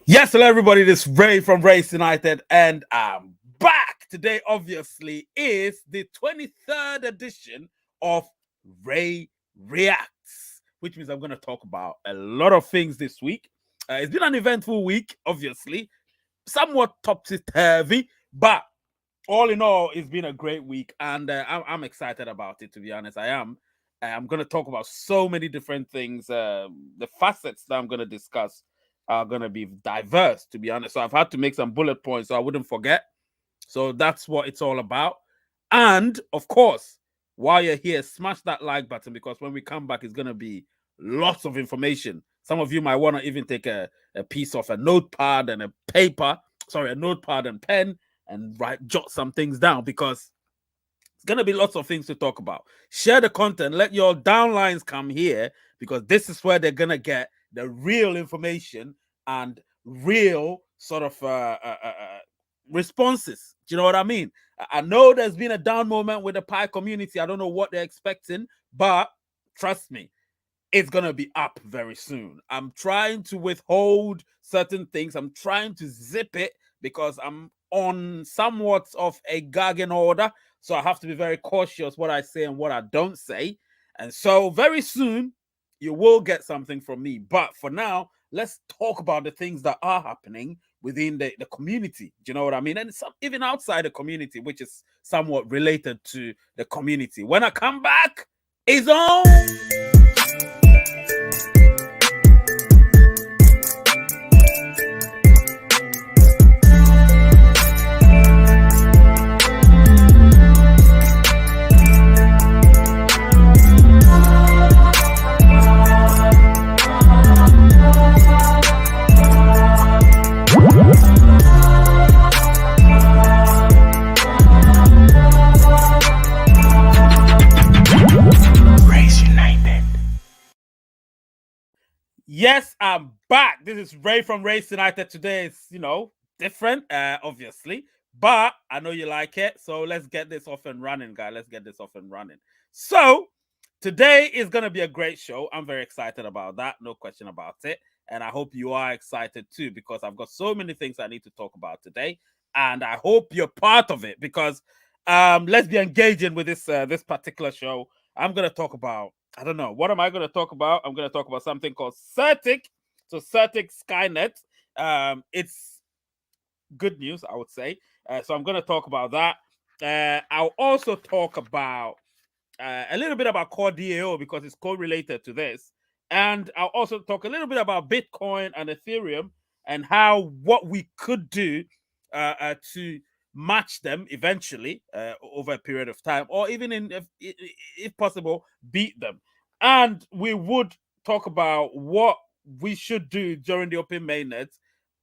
Yes, hello everybody. This is Ray from Race United, and I'm back. Today, obviously, is the 23rd edition of Ray Reacts, which means I'm going to talk about a lot of things this week. It's been an eventful week, obviously, somewhat topsy-turvy, but all in all, it's been a great week, and I'm excited about it. To be honest, I am. I'm going to talk about so many different things. The facets that I'm going to discuss are going to be diverse. To be honest, so I've had to make some bullet points so I wouldn't forget. So that's what it's all about. And of course, while you're here, smash that like button because when we come back, it's going to be lots of information. Some of you might want to even take a piece of a notepad and a paper, sorry, a notepad and pen and jot some things down because it's going to be lots of things to talk about. Share the content. Let your downlines come here because this is where they're going to get the real information and real sort of responses. Do you know what I mean? I know there's been a down moment with the Pi community. I don't know what they're expecting, but trust me, it's going to be up very soon. I'm trying to withhold certain things. I'm trying to zip it because I'm on somewhat of a gagging order. So I have to be very cautious what I say and what I don't say. And so very soon, you will get something from me. But for now, let's talk about the things that are happening within the community. Do you know what I mean? And some, even outside the community, which is somewhat related to the community. When I come back, it's on. Yes, I'm back. This is Ray from Race United. Today is, different, obviously, but I know you like it. So let's get this off and running, guys. Let's get this off and running. So today is going to be a great show. I'm very excited about that. No question about it. And I hope you are excited too, because I've got so many things I need to talk about today. And I hope you're part of it because let's be engaging with this particular show. I'm going to talk about I don't know. What am I going to talk about? I'm going to talk about something called Certik. So Certik Skynet. It's good news, I would say. So I'm going to talk about that. I'll also talk about a little bit about core DAO because it's correlated to this. And I'll also talk a little bit about Bitcoin and Ethereum and how what we could do to match them eventually over a period of time, or even if possible, beat them. And we would talk about what we should do during the open mainnet.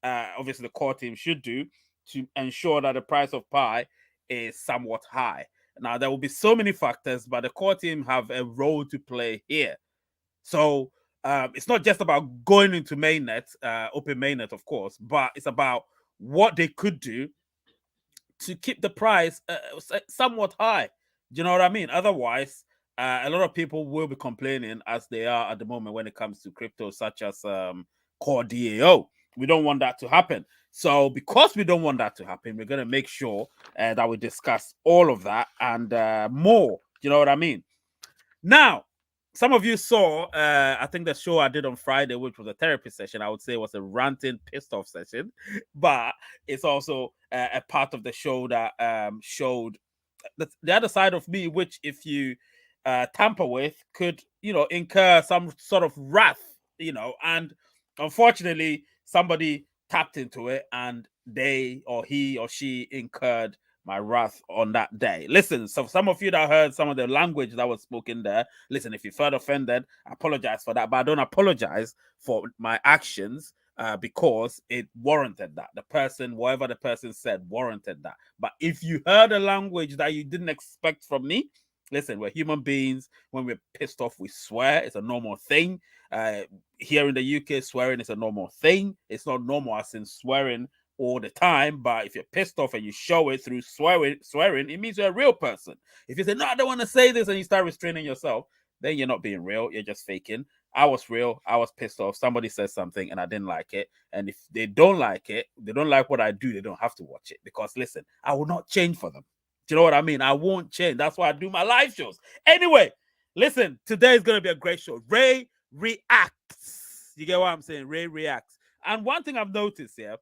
Obviously, the core team should do to ensure that the price of Pi is somewhat high. Now, there will be so many factors, but the core team have a role to play here. So it's not just about going into mainnet, open mainnet, of course, but it's about what they could do to keep the price somewhat high. Do you know what I mean? Otherwise, a lot of people will be complaining as they are at the moment when it comes to crypto, such as Core DAO. We don't want that to happen. So, because we don't want that to happen, we're going to make sure that we discuss all of that and more. Do you know what I mean? Now, some of you saw, I think the show I did on Friday, which was a therapy session, I would say was a ranting, pissed off session, but it's also a part of the show that showed the other side of me, which if you tamper with, could, incur some sort of wrath, and unfortunately, somebody tapped into it and they or he or she incurred my wrath on that day. Listen, so some of you that heard some of the language that was spoken there, listen, if you felt offended, I apologize for that, but I don't apologize for my actions because it warranted that. The person, whatever the person said, warranted that. But if you heard a language that you didn't expect from me, listen, we're human beings. When we're pissed off, we swear. It's a normal thing. Here in the UK, swearing is a normal thing. It's not normal as in swearing all the time, but if you're pissed off and you show it through swearing, it means you're a real person. If you say, no, I don't want to say this, and you start restraining yourself, then you're not being real, you're just faking. I was real. I was pissed off. Somebody said something and I didn't like it. And if they don't like it, they don't like what I do, they don't have to watch it. Because listen, I will not change for them. Do you know what I mean? I won't change. That's why I do my live shows. Anyway, listen, today is going to be a great show. Ray reacts. You get what I'm saying? Ray reacts. And one thing I've noticed here,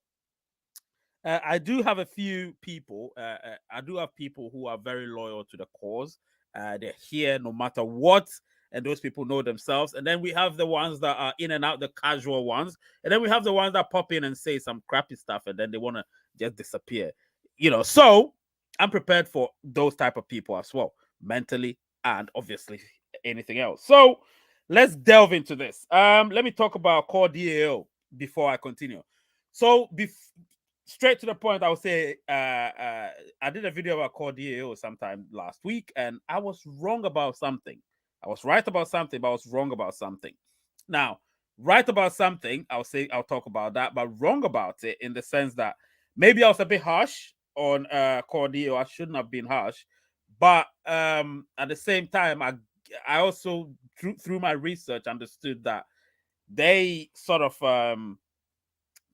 I do have a few people. I do have people who are very loyal to the cause. They're here no matter what, and those people know themselves. And then we have the ones that are in and out, the casual ones. And then we have the ones that pop in and say some crappy stuff, and then they want to just disappear. So I'm prepared for those type of people as well, mentally and obviously anything else. So let's delve into this. Let me talk about core DAO before I continue. So straight to the point, I would say I did a video about core DAO sometime last week, and I was wrong about something. I was right about something, but I was wrong about something. Now, right about something, I'll talk about that, but wrong about it in the sense that maybe I was a bit harsh on core DAO. I shouldn't have been harsh, but at the same time, I also through my research understood that they sort of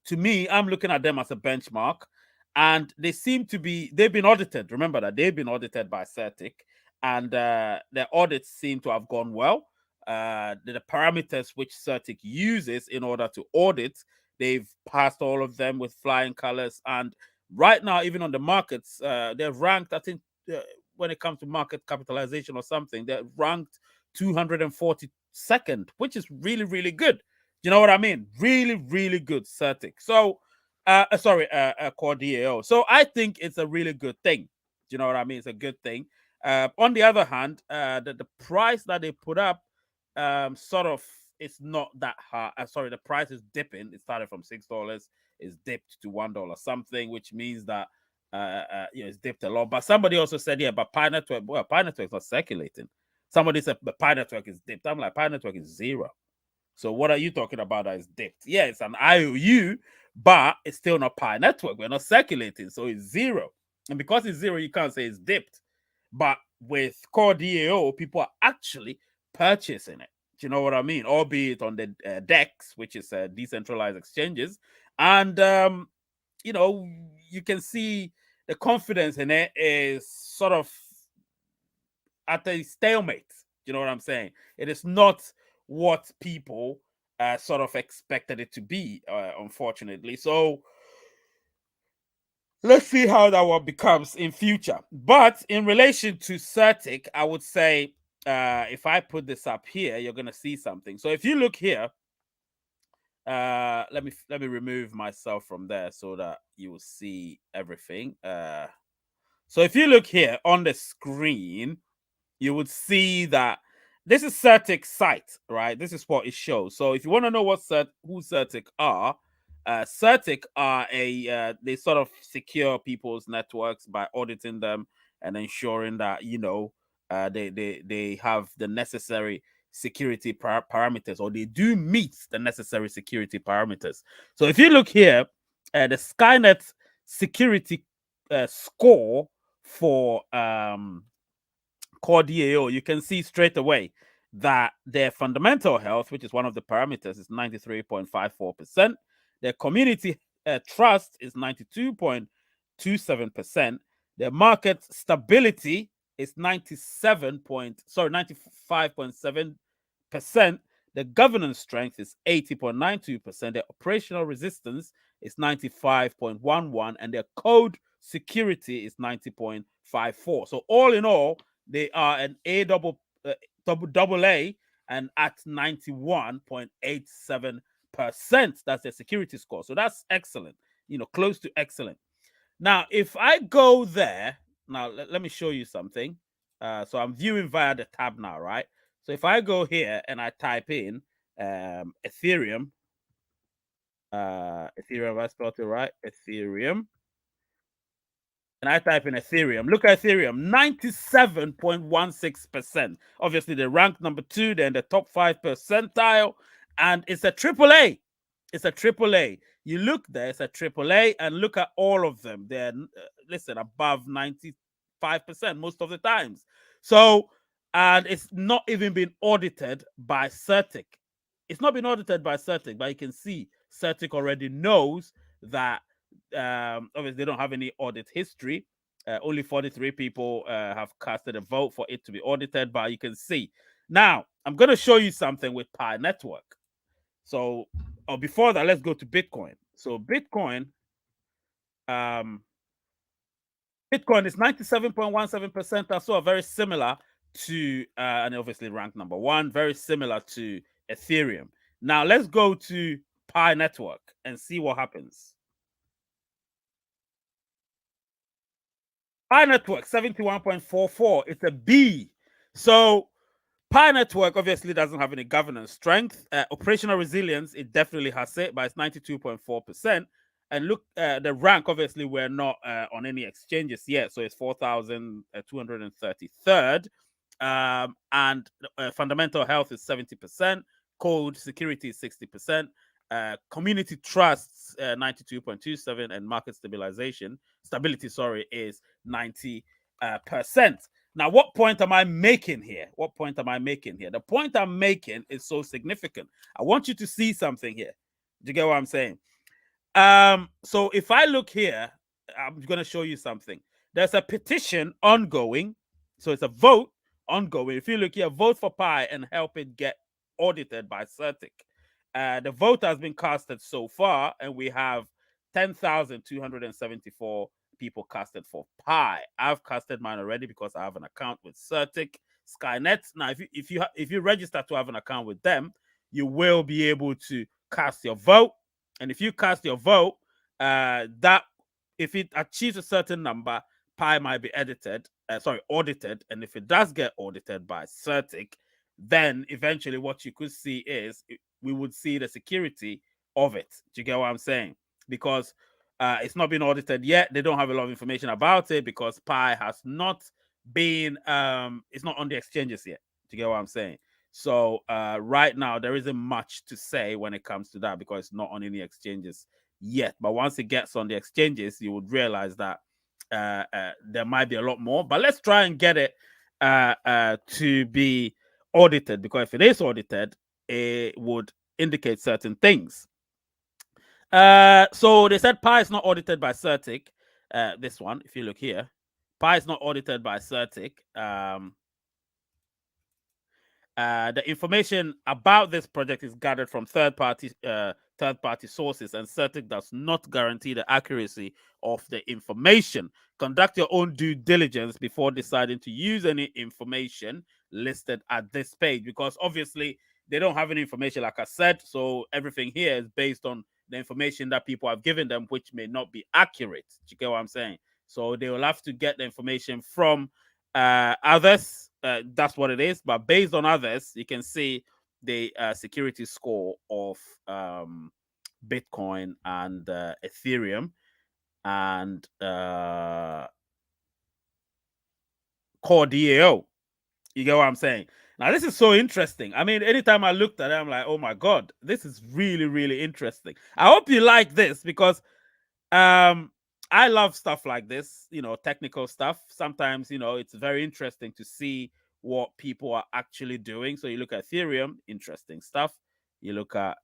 to me, I'm looking at them as a benchmark, and they've been audited. Remember that they've been audited by Certik, and their audits seem to have gone well. The parameters which Certik uses in order to audit, they've passed all of them with flying colors. And right now, even on the markets, they're ranked, I think, when it comes to market capitalization or something, they're ranked 242nd, which is really, really good. You know what I mean? Really, really good Certik. So, core DAO. So I think it's a really good thing. Do you know what I mean? It's a good thing. On the other hand, the price that they put up, sort of, it's not that high. The price is dipping. It started from $6, it's dipped to $1 something, which means that it's dipped a lot. But somebody also said, yeah, but Pi Network, well, Pi Network is not circulating. Somebody said the Pi Network is dipped. I'm like, Pi Network is zero. So what are you talking about that is dipped? Yeah, it's an IOU, but it's still not Pi Network. We're not circulating, so it's zero. And because it's zero, you can't say it's dipped. But with core DAO, people are actually purchasing it. Do you know what I mean? Albeit on the DEX, which is decentralized exchanges. And, you can see the confidence in it is sort of at a stalemate. You know what I'm saying? It is not what people sort of expected it to be, unfortunately. So let's see how that one becomes in future. But in relation to Certik, I would say if I put this up here, you're gonna see something. So if you look here, let me remove myself from there so that you will see everything. So if you look here on the screen, you would see that this is Certik's site, right? This is what it shows. So if you want to know who Certik are, Certik are they sort of secure people's networks by auditing them and ensuring that they have the necessary security parameters, or they do meet the necessary security parameters. So if you look here, the Skynet security score for core DAO, you can see straight away that their fundamental health, which is one of the parameters, is 93.54%. Their community trust is 92.27%. Their market stability is 95.7%. The governance strength is 80.92%. Their operational resistance is 95.11%, and their code security is 90.54%. So all in all, they are an double A and at 91.87%. That's their security score. So that's excellent, close to excellent. Now, if I go there, now let me show you something. So I'm viewing via the tab now, right? So if I go here and I type in Ethereum, I spelled it right, Ethereum, and I type in Ethereum, look at Ethereum, 97.16%. Obviously, they ranked number 2, they're in the top 5 percentile, and it's a triple A. It's a triple A. You look there, it's a triple A, and look at all of them. They're, above 95% most of the times. So, and it's not even been audited by Certik. it's not been audited by Certik, but you can see Certik already knows that obviously they don't have any audit history. Only 43 people have casted a vote for it to be audited, but you can see. Now, I'm going to show you something with Pi Network. So, before that, let's go to Bitcoin. So, Bitcoin is 97.17% or so, very similar to, and obviously ranked number one, very similar to Ethereum. Now, let's go to Pi Network and see what happens. Pi Network, 71.44. It's a B. So, Pi Network obviously doesn't have any governance strength. Operational resilience, it definitely has it, but it's 92.4%. And look, the rank, obviously, we're not on any exchanges yet. So it's 4,233rd. And fundamental health is 70%. Code security is 60%. Community trusts, 92.27. And market stability, is 90%. Now, what point am I making here? What point am I making here? The point I'm making is so significant. I want you to see something here. Do you get what I'm saying? So if I look here, I'm going to show you something. There's a petition ongoing. So it's a vote ongoing. If you look here, vote for Pi and help it get audited by Certik. The vote has been casted so far, and we have 10,274 people casted for Pi. I've casted mine already because I have an account with Certik, Skynet. Now, if you register to have an account with them, you will be able to cast your vote. And if you cast your vote, that if it achieves a certain number, Pi might be audited. And if it does get audited by Certik, then eventually what you could see is we would see the security of it. Do you get what I'm saying? Because it's not been audited yet. They don't have a lot of information about it because Pi has not been, it's not on the exchanges yet. Do you get what I'm saying? So right now, there isn't much to say when it comes to that because it's not on any exchanges yet. But once it gets on the exchanges, you would realize that there might be a lot more. But let's try and get it to be audited, because if it is audited, it would indicate certain things. So they said Pi is not audited by Certik. This one, if you look here, Pi is not audited by Certik. The information about this project is gathered from third-party sources, and Certik does not guarantee the accuracy of the information. Conduct your own due diligence before deciding to use any information listed at this page, because obviously they don't have any information, like I said. So everything here is based on the information that people have given them, which may not be accurate. Do you get what I'm saying? So they will have to get the information from others. That's what it is. But based on others, you can see the security score of Bitcoin and Ethereum and core DAO. You get what I'm saying? Now, this is so interesting. I mean, anytime I looked at it, I'm like, oh my God, this is really, really interesting. I hope you like this, because I love stuff like this, technical stuff. Sometimes, it's very interesting to see what people are actually doing. So you look at Ethereum, interesting stuff. You look at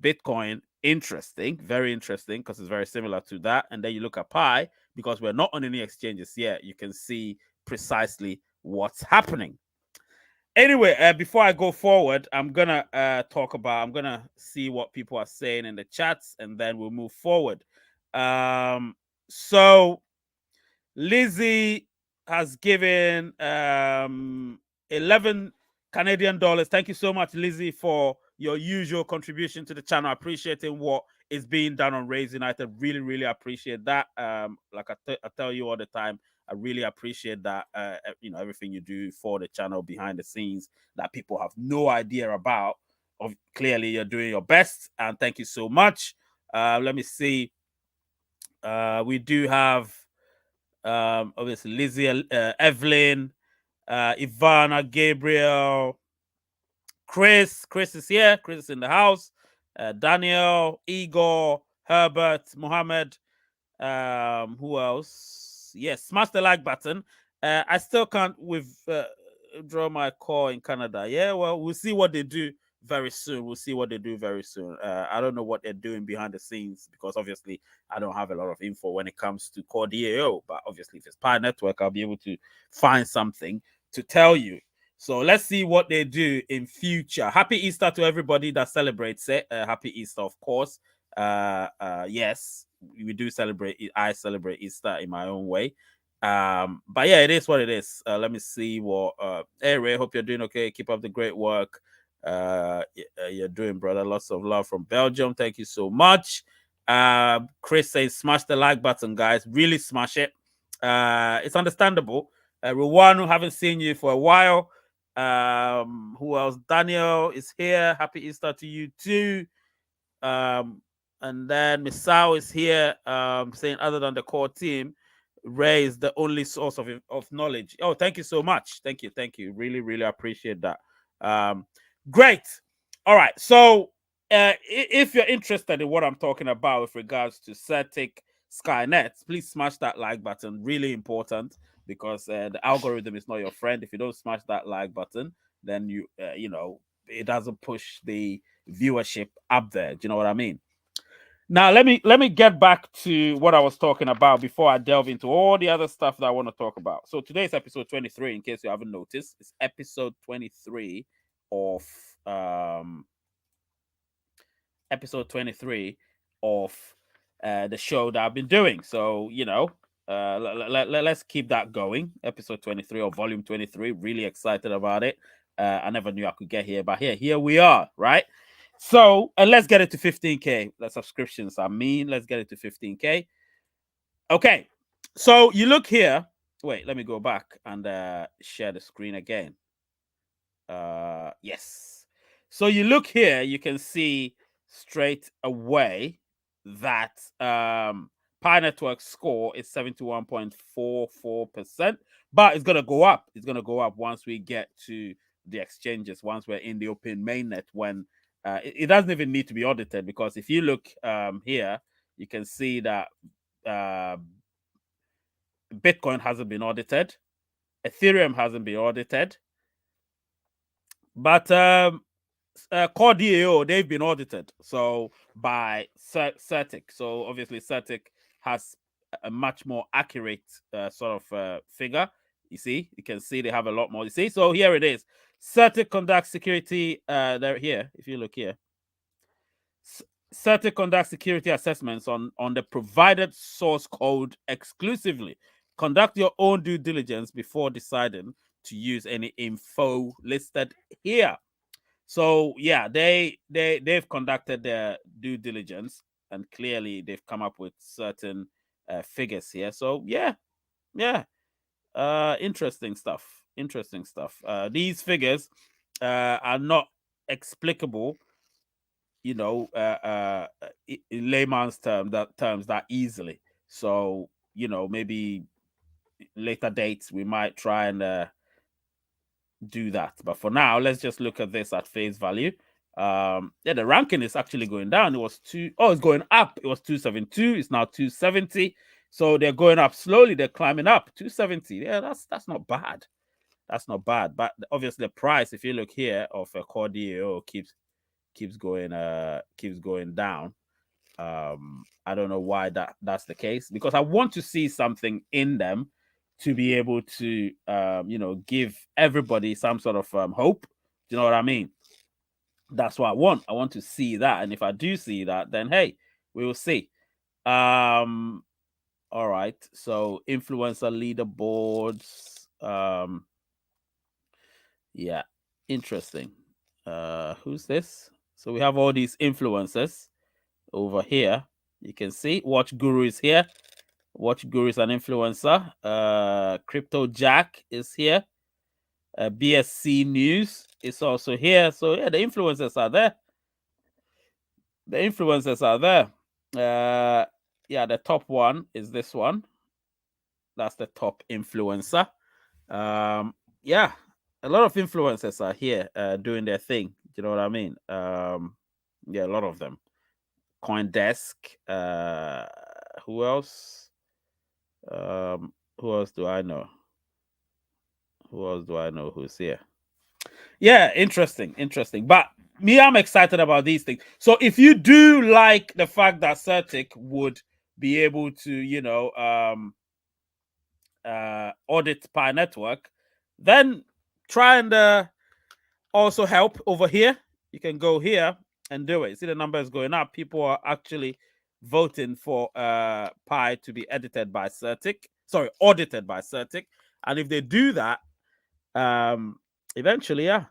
Bitcoin, interesting, very interesting, because it's very similar to that. And then you look at Pi, because we're not on any exchanges yet. You can see precisely what's happening. Anyway, before I go forward, I'm gonna see what people are saying in the chats, and then we'll move forward. So Lizzie has given 11 Canadian dollars. Thank you so much, Lizzie, for your usual contribution to the channel. Appreciating what is being done on Raise United. Really, really appreciate that. Like I tell you all the time, I really appreciate that. Everything you do for the channel behind the scenes that people have no idea about. Clearly, you're doing your best, and thank you so much. Let me see. We do have obviously Lizzie, Evelyn, Ivana, Gabriel, Chris is here. Chris is in the house. Daniel, Igor, Herbert, Mohammed. Who else? Yes, smash the like button. I still can't withdraw my call in Canada. Yeah, well, we'll see what they do very soon. We'll see what they do very soon. I don't know what they're doing behind the scenes because obviously I don't have a lot of info when it comes to Core DAO. But obviously, if it's Pi Network, I'll be able to find something to tell you. So let's see what they do in future. Happy Easter to everybody that celebrates it. Happy Easter, of course. Yes, we do celebrate. I celebrate Easter in my own way. But yeah, it is what it is. Let me see what. Hey Ray, hope you're doing okay. Keep up the great work. You're doing, brother. Lots of love from Belgium. Thank you so much. Chris says, smash the like button, guys. Really smash it. It's understandable. Ruwanu, haven't seen you for a while. Who else? Daniel is here. Happy Easter to you too. And then Misao is here, saying other than the core team, Ray is the only source of knowledge. Oh, thank you so much. Thank you. Really, really appreciate that. Great. All right. So if you're interested in what I'm talking about with regards to Certik Skynet, please smash that like button. Really important because the algorithm is not your friend. If you don't smash that like button, then you know, it doesn't push the viewership up there. Do you know what I mean? Now let me get back to what I was talking about before I delve into all the other stuff that I want to talk about. So today's episode 23, in case you haven't noticed, it's episode 23 of um episode 23 of the show that I've been doing. So, you know, let's keep that going. Episode 23 or volume 23. Really excited about it. I never knew I could get here, but here we are, right? So, let's get it to 15K. The subscriptions, let's get it to 15K. Okay. So, you look here. Wait, let me go back and share the screen again. Yes. So you look here, you can see straight away that Pi Network score is 71.44%, but it's gonna go up. It's gonna go up once we get to the exchanges, once we're in the open mainnet, when it doesn't even need to be audited, because if you look here, you can see that Bitcoin hasn't been audited, Ethereum hasn't been audited, but Core DAO, they've been audited, so by Certik. So obviously Certik has a much more accurate sort of figure. You see, you can see they have a lot more. You see, so here it is. Certik conducts security. There here, if you look here, Certik conducts security assessments on the provided source code exclusively. Conduct your own due diligence before deciding to use any info listed here. So yeah, they've conducted their due diligence, and clearly they've come up with certain figures here. So yeah, interesting stuff. Interesting stuff. These figures are not explicable, you know, in layman's terms that easily. So you know, maybe later dates we might try and do that. But for now, let's just look at this at face value. Yeah, the ranking is actually going down. It was it's going up. It was 272. It's now 270. So they're going up slowly. They're climbing up. 270. Yeah, that's not bad. That's not bad. But obviously, the price, if you look here, of a core DAO keeps going down. I don't know why that's the case, because I want to see something in them to be able to you know, give everybody some sort of hope. Do you know what I mean? That's what I want. I want to see that, and if I do see that, then hey, we will see. All right, so influencer leaderboards. Yeah, interesting. Who's this? So we have all these influencers over here. You can see Watch Guru is here. Watch Guru is an influencer. Crypto Jack is here. BSC News is also here. So yeah, the influencers are there. The influencers are there. Yeah, the top one is this one. That's the top influencer. Yeah, a lot of influencers are here doing their thing. You know what I mean? Yeah, a lot of them. CoinDesk. Who else? Who else do I know? Who else do I know who's here? Yeah, interesting. But me, I'm excited about these things. So if you do like the fact that Certik would be able to, audit Pi Network, then try and also help over here. You can go here and do it. See the numbers going up. People are actually voting for Pi to be edited by Certik. Sorry, audited by Certik. And if they do that, eventually, yeah,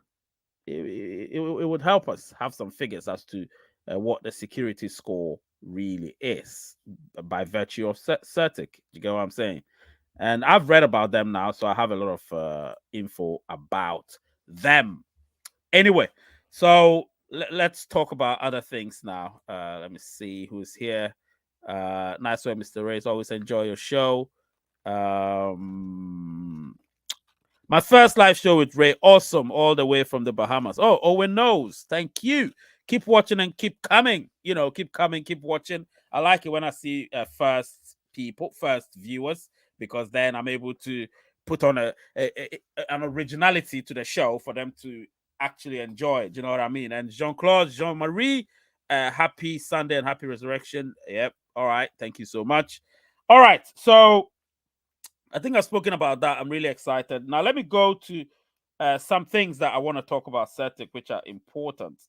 it would help us have some figures as to what the security score really is by virtue of Certic. You get what I'm saying? And I've read about them now, so I have a lot of info about them. Anyway, so let's talk about other things now. Let me see who's here. Nice way, Mr. Reyes. Always enjoy your show. My first live show with Ray, awesome, all the way from the Bahamas. Oh, Owen knows. Thank you. Keep watching and keep coming. Keep coming, keep watching. I like it when I see first viewers, because then I'm able to put on an originality to the show for them to actually enjoy it. Do you know what I mean? And Jean-Claude, Jean-Marie, happy Sunday and happy resurrection. Yep. All right. Thank you so much. All right. So I think I've spoken about that. I'm really excited. Now, let me go to some things that I want to talk about Certic, which are important.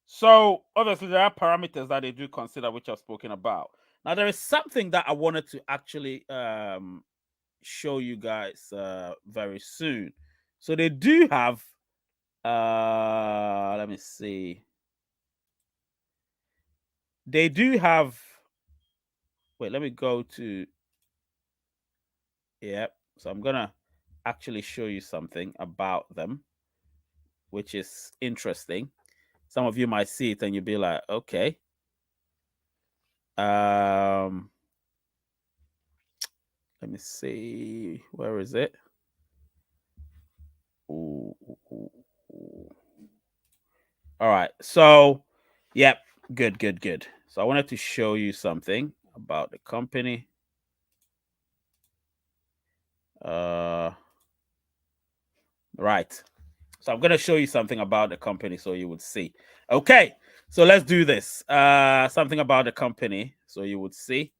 So, obviously, there are parameters that they do consider, which I've spoken about. Now, there is something that I wanted to actually show you guys very soon. So, they do have, let me see. They do have, wait, let me go to, yeah. So, I'm going to actually show you something about them, which is interesting. Some of you might see it and you'll be like, okay. Let me see. Where is it? Ooh. All right. So, yep. Good. So I wanted to show you something about the company. Right. So I'm going to show you something about the company so you would see. Okay. So let's do this. Something about the company so you would see.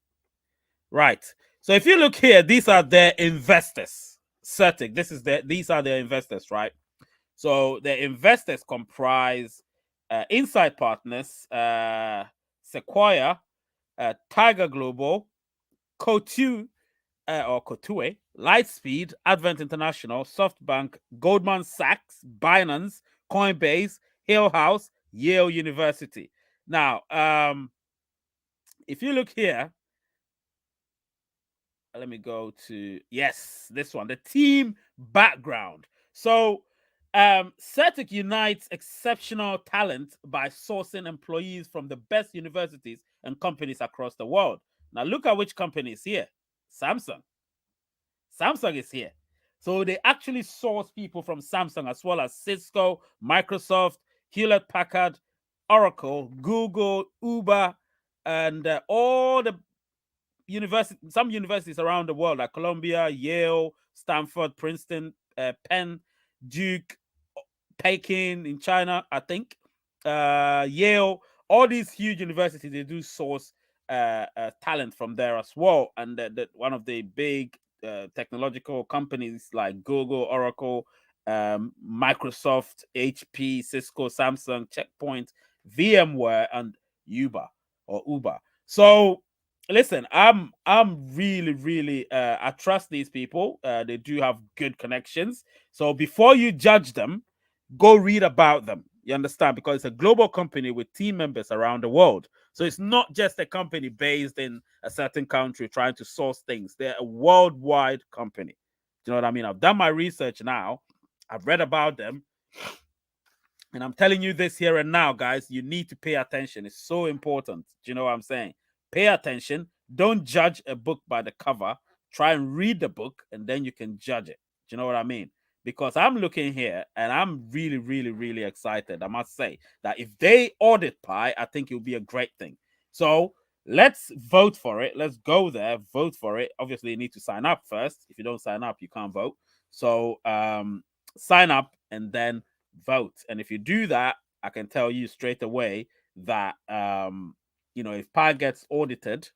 Right. So if you look here, these are their investors. Certic. These are their investors, right? So their investors comprise Insight Partners, Sequoia, Tiger Global, Cotu or Kotue, Lightspeed, Advent International, SoftBank, Goldman Sachs, Binance, Coinbase, Hill House, Yale University. Now, if you look here, let me go to, yes, this one, the team background. So Certic unites exceptional talent by sourcing employees from the best universities and companies across the world. Now look at which company is here. Samsung is here. So they actually source people from Samsung, as well as Cisco, Microsoft, Hewlett Packard, Oracle, Google, Uber, and all the some universities around the world, like Columbia, Yale, Stanford, Princeton, Penn, Duke, Peking in China, I think, Yale, all these huge universities, they do source talent from there as well. And one of the big technological companies like Google, Oracle, Microsoft, HP, Cisco, Samsung, Checkpoint, VMware, and Uber. So listen, I'm really I trust these people. They do have good connections. So before you judge them, go read about them. You understand? Because it's a global company with team members around the world. So it's not just a company based in a certain country trying to source things. They're a worldwide company. Do you know what I mean? I've done my research now. I've read about them. And I'm telling you this here and now, guys, you need to pay attention. It's so important. Do you know what I'm saying? Pay attention. Don't judge a book by the cover. Try and read the book, and then you can judge it. Do you know what I mean? Because I'm looking here and I'm really excited. I must say that if they audit Pi, I think it will be a great thing. So let's vote for it. Let's go there, vote for it. Obviously, you need to sign up first. If you don't sign up, you can't vote. So sign up and then vote. And if you do that, I can tell you straight away that if Pi gets audited,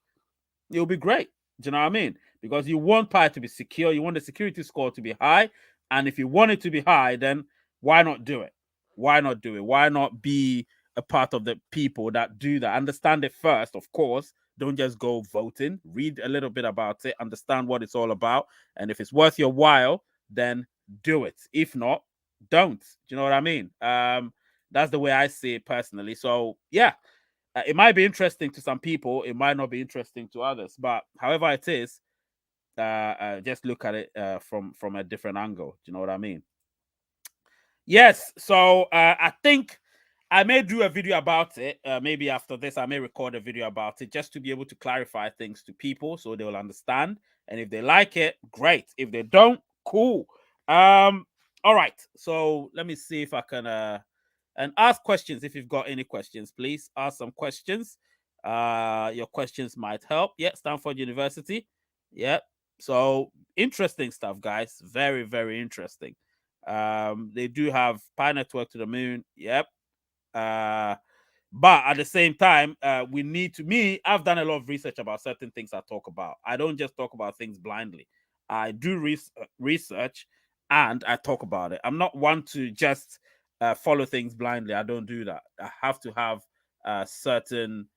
it'll be great. Do you know what I mean? Because you want Pi to be secure, you want the security score to be high, and if you want it to be high, then why not do it? Why not do it? Why not be a part of the people that do that? Understand it first, of course. Don't just go voting. Read a little bit about it, understand what it's all about, and if it's worth your while, then do it. If not, don't. Do you know what I mean? That's the way I see it personally. So yeah, it might be interesting to some people, it might not be interesting to others, but however it is, just look at it from a different angle. Do you know what I mean? Yes. So I think I may do a video about it. Maybe after this, I may record a video about it just to be able to clarify things to people so they will understand. And if they like it, great. If they don't, cool. All right. So let me see if I can and ask questions. If you've got any questions, please ask some questions. Your questions might help. Yeah, Stanford University. Yeah. So interesting stuff, guys. Very, very interesting. They do have Pi Network to the moon. Yep. Uh, but at the same time, we need to. I've done a lot of research about certain things I talk about. I don't just talk about things blindly. I do research and I talk about it. I'm not one to just follow things blindly. I don't do that. I have to have certain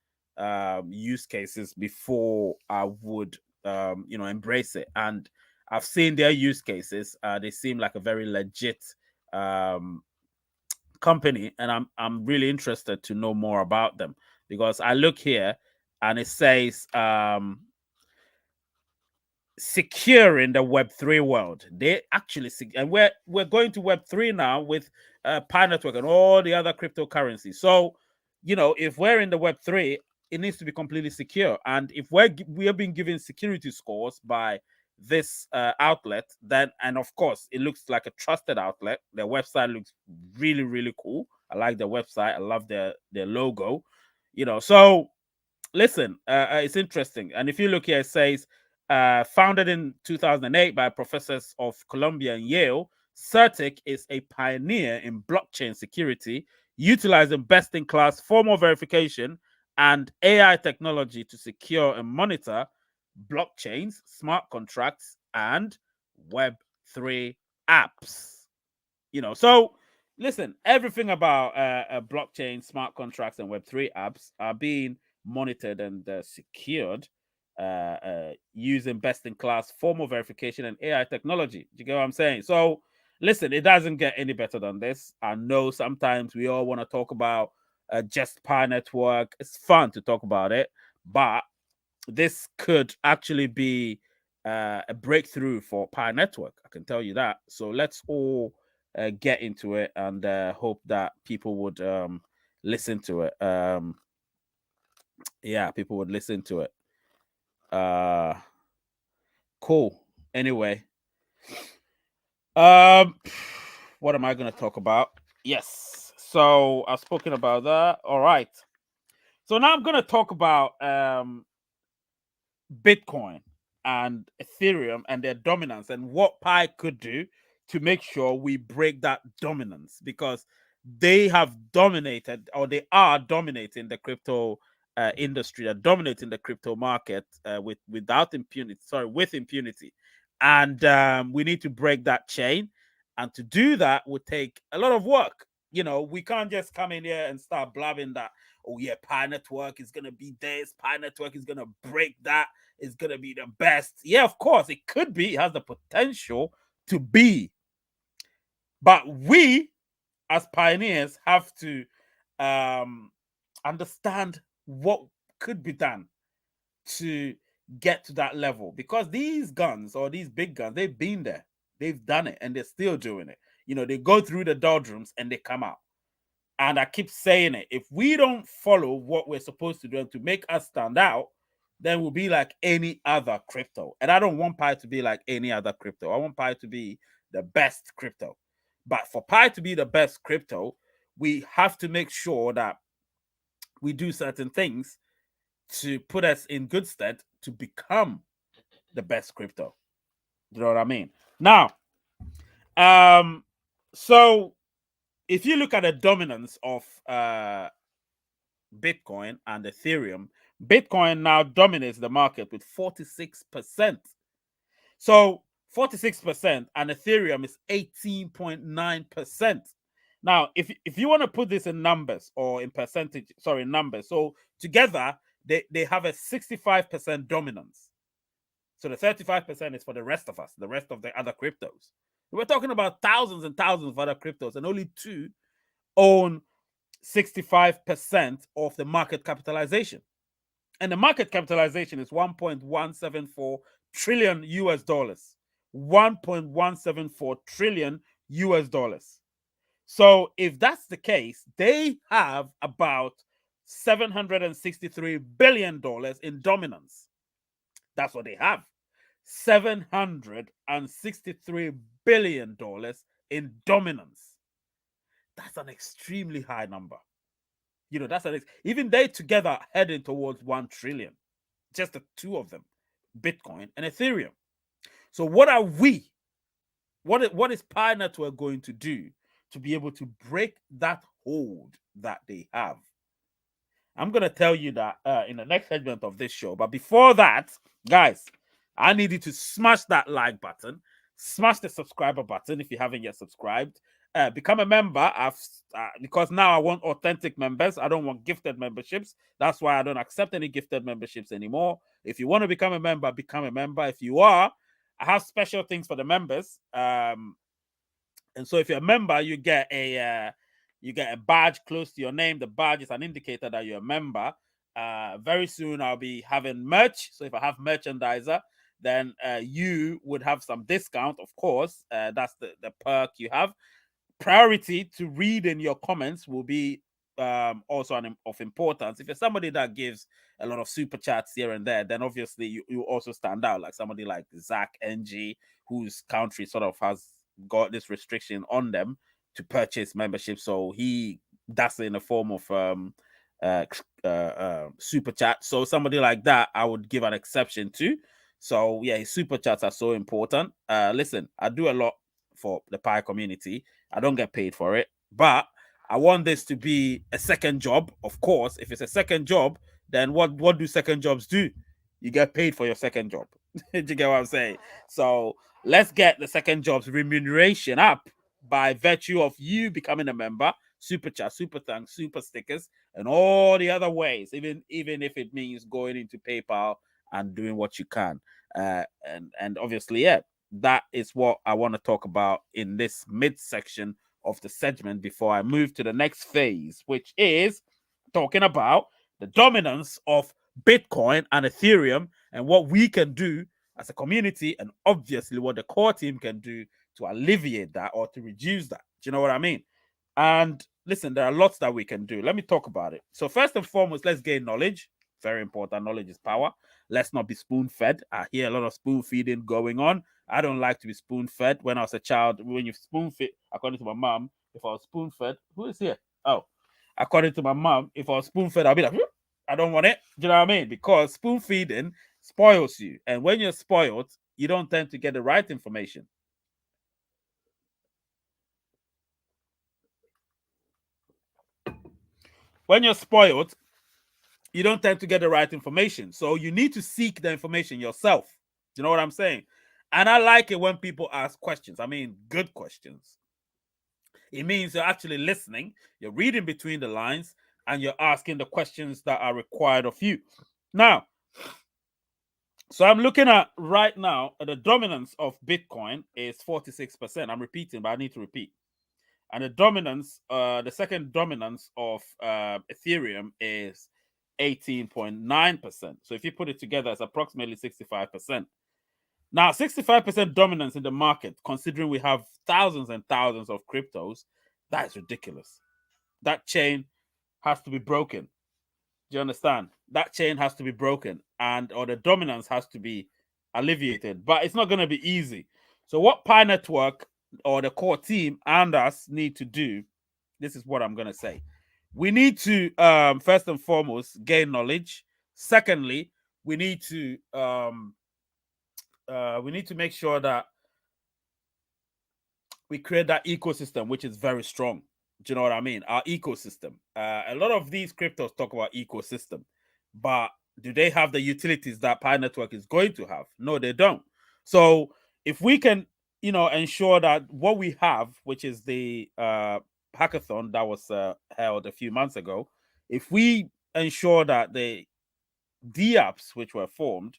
use cases before I would, embrace it. And I've seen their use cases. They seem like a very legit um, company, and I'm really interested to know more about them because I look here and it says securing the Web3 world. They actually and we're going to Web3 now with Pi Network and all the other cryptocurrencies. So, if we're in the Web3, it needs to be completely secure. And if we are being given security scores by this outlet, then, and of course it looks like a trusted outlet. Their website looks really, really cool. I like their website. I love their logo. So listen, it's interesting. And if you look here, it says founded in 2008 by professors of Columbia and Yale, Certik is a pioneer in blockchain security, utilizing best in class formal verification and AI technology to secure and monitor blockchains, smart contracts, and Web3 apps. So listen, everything about blockchain, smart contracts, and Web3 apps are being monitored and secured using best in class formal verification and AI technology. Do you get what I'm saying? So listen, it doesn't get any better than this. I know sometimes we all want to talk about just Pi Network. It's fun to talk about it, but this could actually be a breakthrough for Pi Network. I can tell you that. So let's all get into it and hope that people would listen to it. Yeah, people would listen to it. Cool. Anyway, what am I going to talk about? Yes. So I've spoken about that. All right. So now I'm going to talk about Bitcoin and Ethereum and their dominance and what Pi could do to make sure we break that dominance, because they have dominated, or they are dominating the crypto industry, are dominating the crypto market without impunity. Sorry, with impunity, and we need to break that chain. And to do that would take a lot of work. We can't just come in here and start blabbing that, oh yeah, Pi Network is gonna be this, Pi Network is gonna break that, is gonna be the best. Yeah, of course, it could be, it has the potential to be. But we as pioneers have to understand what could be done to get to that level, because these guns, or these big guns, they've been there, they've done it, and they're still doing it. They go through the doldrums and they come out. And I keep saying it. If we don't follow what we're supposed to do and to make us stand out, then we'll be like any other crypto. And I don't want Pi to be like any other crypto. I want Pi to be the best crypto. But for Pi to be the best crypto, we have to make sure that we do certain things to put us in good stead to become the best crypto. You know what I mean? Now, So if you look at the dominance of Bitcoin and Ethereum, Bitcoin now dominates the market with 46%. So 46% and Ethereum is 18.9%. Now, if you want to put this in numbers or in percentage, sorry, numbers. So together they have a 65% dominance. So the 35% is for the rest of us, the rest of the other cryptos. We're talking about thousands and thousands of other cryptos, and only two own 65% of the market capitalization. And the market capitalization is 1.174 trillion US dollars. 1.174 trillion US dollars. So if that's the case, they have about $763 billion in dominance. That's what they have. $763 billion in dominance. That's an extremely high number. You know, that's even they together heading towards 1 trillion. Just the two of them, Bitcoin and Ethereum. So what are we? What is Pi Network going to do to be able to break that hold that they have? I'm going to tell you that in the next segment of this show. But before that, guys, I need you to smash that like button, smash the subscriber button if you haven't yet subscribed. Become a member. Because now I want authentic members. I don't want gifted memberships. That's why I don't accept any gifted memberships anymore. If you want to become a member, become a member. If you are, I have special things for the members. And so if you're a member, you get a badge close to your name. The badge is an indicator that you're a member. Very soon I'll be having merch. So if I have merchandiser, then you would have some discount, of course. That's the perk you have. Priority to read in your comments will be also of importance. If you're somebody that gives a lot of super chats here and there, then obviously you also stand out, like somebody like Zach NG, whose country sort of has got this restriction on them to purchase membership. So he that's in a form of super chat. So somebody like that, I would give an exception to. So yeah, his super chats are so important. Listen, I do a lot for the Pi community. I don't get paid for it, but I want this to be a second job. Of course, if it's a second job, then what do second jobs do? You get paid for your second job. Do you get what I'm saying? So let's get the second job's remuneration up by virtue of you becoming a member, super chat, super thanks, super stickers, and all the other ways, even if it means going into PayPal and doing what you can. And obviously, yeah, that is what I want to talk about in this midsection of the segment before I move to the next phase, which is talking about the dominance of Bitcoin and Ethereum and what we can do as a community, and obviously what the core team can do to alleviate that or to reduce that. Do you know what I mean? And listen, there are lots that we can do. Let me talk about it. So first and foremost, let's gain knowledge. Very important. Knowledge is power. Let's not be spoon fed. I hear a lot of spoon feeding going on. I don't like to be spoon fed. When I was a child, when you spoon feed, according to my mom, if I was spoon fed, who is here? Oh, according to my mom, if I was spoon fed, I'll be like, I don't want it. Do you know what I mean? Because spoon feeding spoils you. And when you're spoiled, you don't tend to get the right information. When you're spoiled, you don't tend to get the right information. So you need to seek the information yourself. Do you know what I'm saying? And I like it when people ask questions. I mean, good questions. It means you're actually listening, you're reading between the lines, and you're asking the questions that are required of you. Now, so I'm looking at right now, the dominance of Bitcoin is 46%. I'm repeating, but I need to repeat. And the dominance, the second dominance of Ethereum is 18.9%. So if you put it together, it's approximately 65%. Now, 65% dominance in the market, considering we have thousands and thousands of cryptos, that is ridiculous. That chain has to be broken. Do you understand? That chain has to be broken, and or the dominance has to be alleviated. But it's not going to be easy. So what Pi Network or the core team and us need to do, this is what I'm going to say. We need to first and foremost gain knowledge. Secondly, we need to make sure that we create that ecosystem, which is very strong. Do you know what I mean? Our ecosystem. A lot of these cryptos talk about ecosystem, but do they have the utilities that Pi Network is going to have? No, they don't. So if we can, ensure that what we have, which is the hackathon that was held a few months ago, if we ensure that the DApps which were formed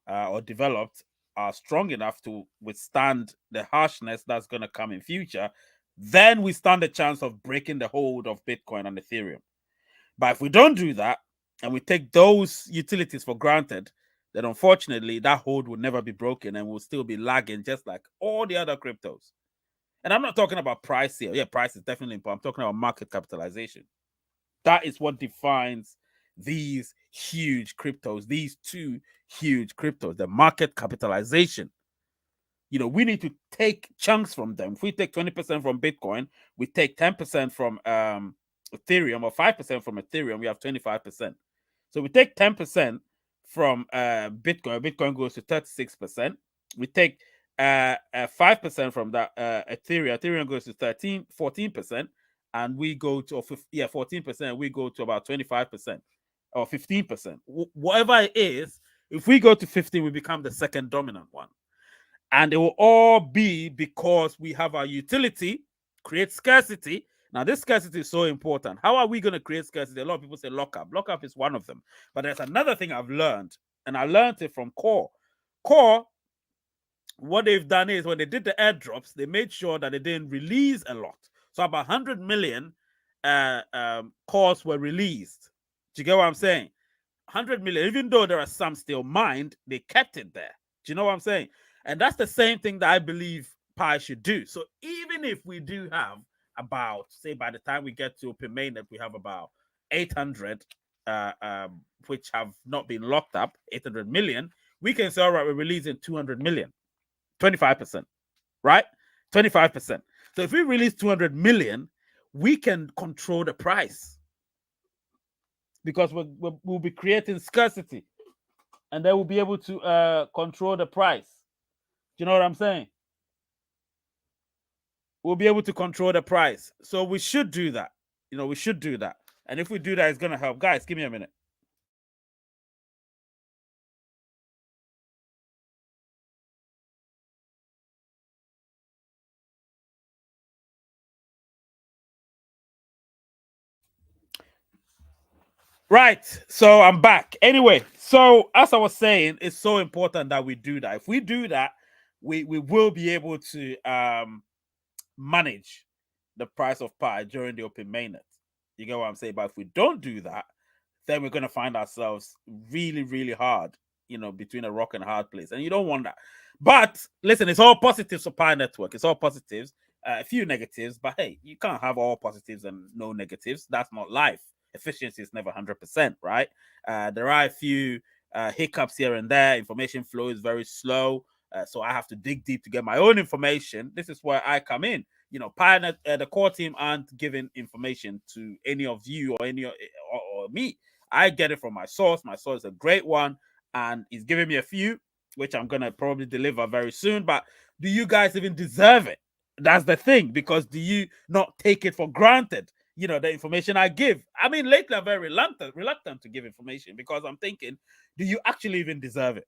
or developed are strong enough to withstand the harshness that's going to come in future, then we stand a chance of breaking the hold of Bitcoin and Ethereum. But if we don't do that and we take those utilities for granted, then unfortunately that hold will never be broken and will still be lagging just like all the other cryptos. And I'm not talking about price here. Yeah, price is definitely important. I'm talking about market capitalization. That is what defines these huge cryptos, these two huge cryptos, the market capitalization. We need to take chunks from them. If we take 20% from Bitcoin, we take 10% from Ethereum, or 5% from Ethereum, we have 25%. So we take 10% from Bitcoin. Bitcoin goes to 36%. We take 5% from that Ethereum. Ethereum goes to 14%, and we go to 14%. We go to about 25% or 15%. Whatever it is, if we go to 15, we become the second dominant one. And it will all be because we have our utility, create scarcity. Now, this scarcity is so important. How are we going to create scarcity? A lot of people say lockup. Lockup is one of them. But there's another thing I've learned, and I learned it from Core. Core, what they've done is when they did the airdrops, they made sure that they didn't release a lot. So about 100 million cores were released. Do you get what I'm saying? 100 million, even though there are some still mined, they kept it there. Do you know what I'm saying? And that's the same thing that I believe Pi should do. So even if we do have about, say, by the time we get to open mainnet, we have about 800, which have not been locked up, 800 million, we can say, all right, we're releasing 200 million, 25%, right? 25%. So if we release 200 million, we can control the price because we'll be creating scarcity, and they will be able to control the price. Do you know what I'm saying? We'll be able to control the price. So we should do that. We should do that. And if we do that, it's going to help. Guys, give me a minute. Right. So I'm back. Anyway, so as I was saying, it's so important that we do that. If we do that, we will be able to manage the price of Pi during the open mainnet. You get what I'm saying? But if we don't do that, then we're going to find ourselves really, really hard, between a rock and a hard place. And you don't want that. But listen, it's all positives for Pi Network. It's all positives, a few negatives. But hey, you can't have all positives and no negatives. That's not life. Efficiency is never 100%, right? There are a few hiccups here and there. Information flow is very slow. So I have to dig deep to get my own information. This is where I come in. Pioneer, the core team aren't giving information to any of you or or me. I get it from my source. My source is a great one, and he's giving me a few, which I'm gonna probably deliver very soon. But do you guys even deserve it? That's the thing, because do you not take it for granted? The information I give. I mean, lately I'm very reluctant to give information because I'm thinking, do you actually even deserve it?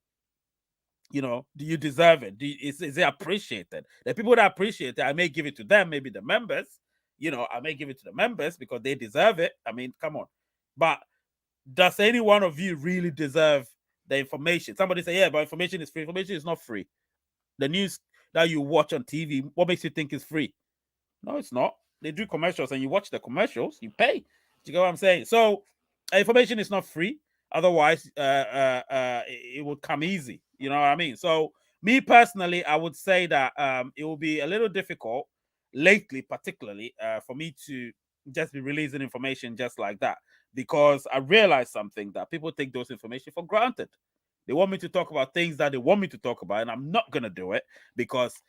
Do you deserve it? Is it appreciated? The people that appreciate it, I may give it to them, maybe the members. I may give it to the members because they deserve it. I mean, come on. But does any one of you really deserve the information? Somebody say, yeah, but information is free. Information is not free. The news that you watch on TV, what makes you think it's free? No, it's not. They do commercials and you watch the commercials, you pay. Do you get what I'm saying? So information is not free. Otherwise, it would come easy. You know what I mean? So me personally, I would say that it will be a little difficult lately, particularly for me to just be releasing information just like that, because I realized something, that people take those information for granted. They want me to talk about things that they want me to talk about, and I'm not gonna do it because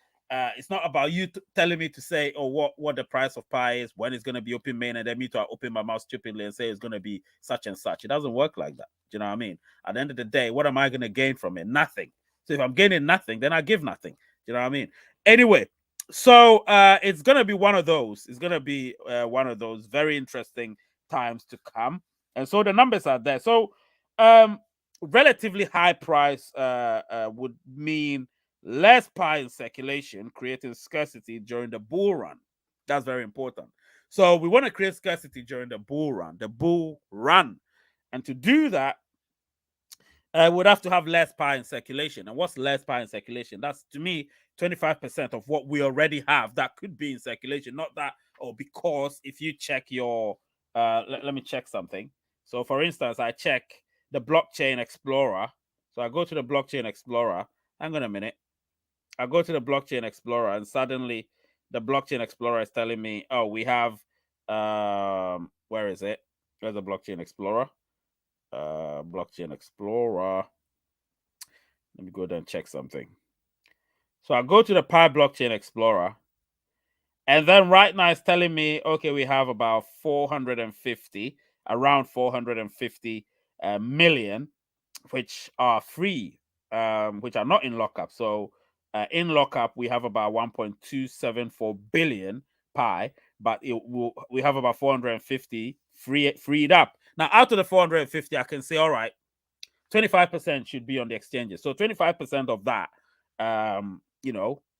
it's not about you telling me to say, oh, what the price of Pi is, when it's going to be open main, and then me to open my mouth stupidly and say it's going to be such and such. It doesn't work like that. Do you know what I mean? At the end of the day, what am I going to gain from it? Nothing. So if I'm gaining nothing, then I give nothing. Do you know what I mean? Anyway, So it's gonna be one of those. It's gonna be one of those very interesting times to come. And so the numbers are there. So um relatively high price would mean less pie in circulation, creating scarcity during the bull run. That's very important. So we want to create scarcity during the bull run, and to do that, would have to have less pie in circulation. And what's less pie in circulation? That's, to me, 25% of what we already have that could be in circulation. Not that, or because if you check your, let me check something. So, for instance, I check the blockchain explorer. So I go to the blockchain explorer. Hang on a minute. I go to the blockchain explorer, and suddenly the blockchain explorer is telling me, oh, we have, where is it? Where's the blockchain explorer? Blockchain explorer. Let me go there and check something. So I go to the Pi Blockchain Explorer, and then right now it's telling me, okay, we have about 450, around 450 million, which are free, which are not in lockup. So in lockup, we have about 1.274 billion Pi, but we have about 450 freed up. Now, out of the 450, I can say, all right, 25% should be on the exchanges. So 25% of that, that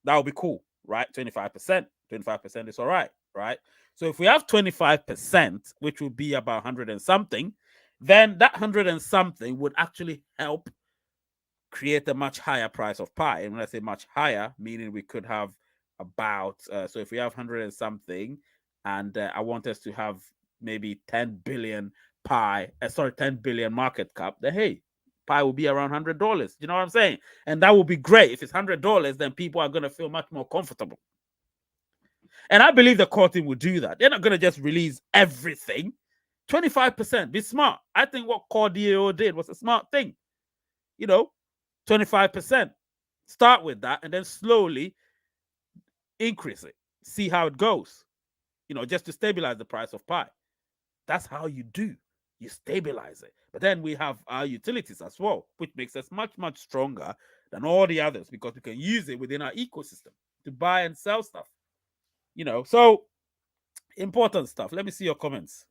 would be cool, right? 25%. 25% is all right, right? So if we have 25%, which would be about 100 and something, then that 100 and something would actually help create a much higher price of pi. And when I say much higher, meaning we could have about, so if we have 100 and something, and I want us to have maybe 10 billion 10 billion market cap, then hey, pi will be around $100. You know what I'm saying? And that will be great. If it's $100, then people are going to feel much more comfortable. And I believe the core team will do that. They're not going to just release everything. 25%, be smart. I think what Core DAO did was a smart thing. 25%. Start with that and then slowly increase it. See how it goes. Just to stabilize the price of pi. That's how you do. You stabilize it. But then we have our utilities as well, which makes us much, much stronger than all the others because we can use it within our ecosystem to buy and sell stuff. So important stuff. Let me see your comments.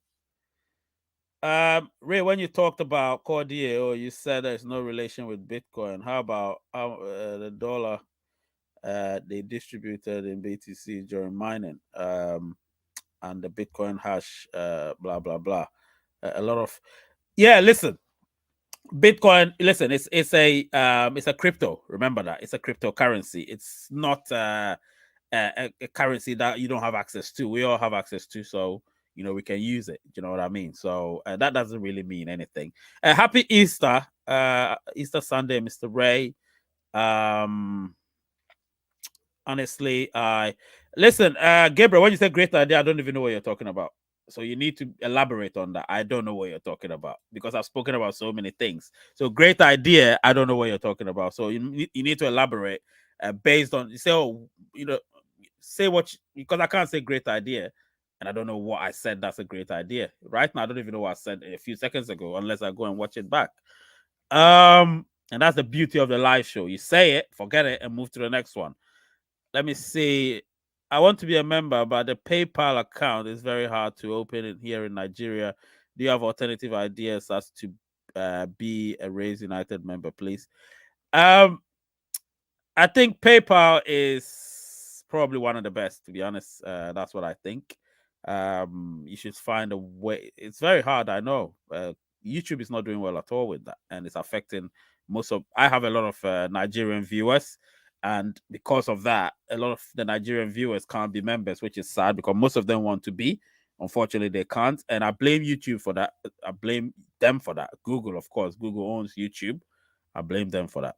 Ray, when you talked about Core DAO, you said there's no relation with Bitcoin. How about the dollar they distributed in BTC during mining, and the Bitcoin hash, blah blah blah. A lot of Listen, Bitcoin. Listen, it's a crypto. Remember that it's a cryptocurrency. It's not a currency that you don't have access to. We all have access to, so we can use it. You know what I mean? So that doesn't really mean anything. Happy Easter, Easter Sunday, Mr. Ray. Honestly, I listen, Gabriel. When you say great idea, I don't even know what you're talking about. So you need to elaborate on that. I don't know what you're talking about because I've spoken about so many things. So great idea, I don't know what you're talking about. So you need to elaborate based on, you say, oh, say what because I can't say great idea, and I don't know what I said. That's a great idea. Right now, I don't even know what I said a few seconds ago, unless I go and watch it back. And that's the beauty of the live show. You say it, forget it, and move to the next one. Let me see. I want to be a member, but the PayPal account is very hard to open it here in Nigeria. Do you have alternative ideas as to be a Raise United member, please? I think PayPal is probably one of the best, to be honest. That's what I think. You should find a way. It's very hard, I know. YouTube is not doing well at all with that, and it's affecting most of. I have a lot of Nigerian viewers, and because of that, a lot of the Nigerian viewers can't be members, which is sad because most of them want to be. Unfortunately, they can't, and I blame YouTube for that. I blame them for that. Google, of course, Google owns YouTube. I blame them for that.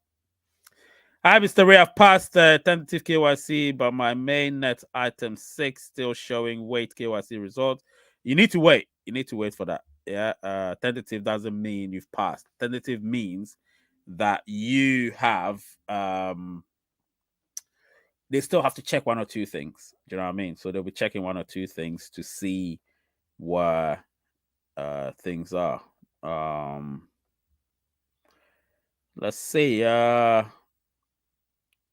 Hi, Mr. Ray. I've passed tentative KYC, but my main net item 6 still showing wait KYC results. You need to wait. You need to wait for that. Yeah. Tentative doesn't mean you've passed. Tentative means that you have they still have to check one or two things. Do you know what I mean? So they'll be checking one or two things to see where things are. Let's see.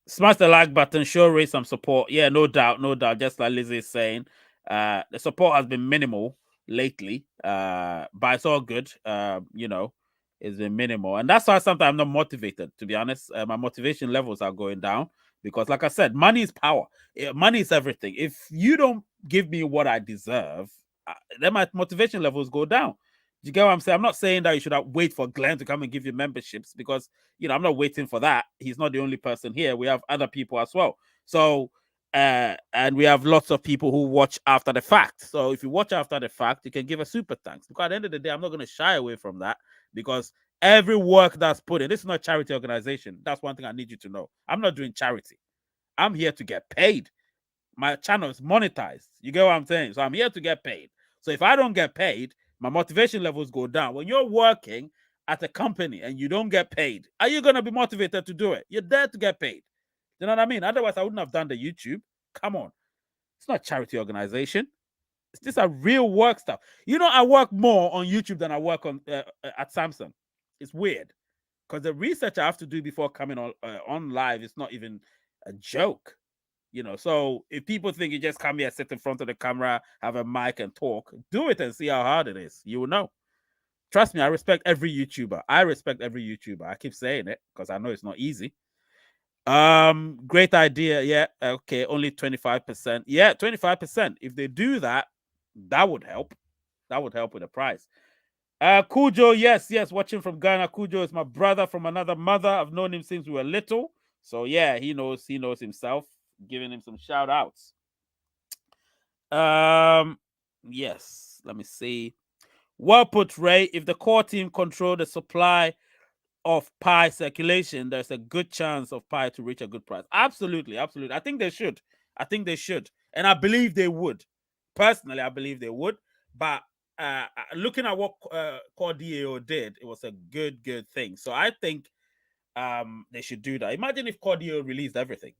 Smash the like button, show Ray some support. Yeah, no doubt, no doubt. Just like Lizzie is saying, the support has been minimal lately, but it's all good. It's been minimal, and that's why sometimes I'm not motivated. To be honest, my motivation levels are going down because, like I said, money is power. Money is everything. If you don't give me what I deserve, then my motivation levels go down. Do you get what I'm saying? I'm not saying that you should wait for Glenn to come and give you memberships because I'm not waiting for that. He's not the only person here. We have other people as well. So, and we have lots of people who watch after the fact. So, if you watch after the fact, you can give a super thanks. Because at the end of the day, I'm not going to shy away from that because every work that's put in, this is not a charity organization. That's one thing I need you to know. I'm not doing charity. I'm here to get paid. My channel is monetized. You get what I'm saying? So I'm here to get paid. So if I don't get paid, my motivation levels go down. When you're working at a company and you don't get paid, are you going to be motivated to do it? You're there to get paid. You know what I mean? Otherwise, I wouldn't have done the YouTube. Come on. It's not a charity organization. These are real work stuff. I work more on YouTube than I work on at Samsung. It's weird because the research I have to do before coming on live is not even a joke. So if people think you just come here, sit in front of the camera, have a mic and talk, do it and see how hard it is. You will know. Trust me, I respect every YouTuber. I keep saying it because I know it's not easy. Great idea. Yeah. Okay. Only 25%. Yeah, 25%. If they do that, that would help. That would help with the price. Cujo, yes, watching from Ghana. Cujo is my brother from another mother. I've known him since we were little. So yeah, he knows himself. Giving him some shout outs. Yes, let me see. Well put, Ray. If the core team control the supply of pie circulation, there's a good chance of pie to reach a good price. Absolutely. I think they should. And I believe they would. Personally, I believe they would. But looking at what Core DAO did, it was a good thing. So I think they should do that. Imagine if Core DAO released everything.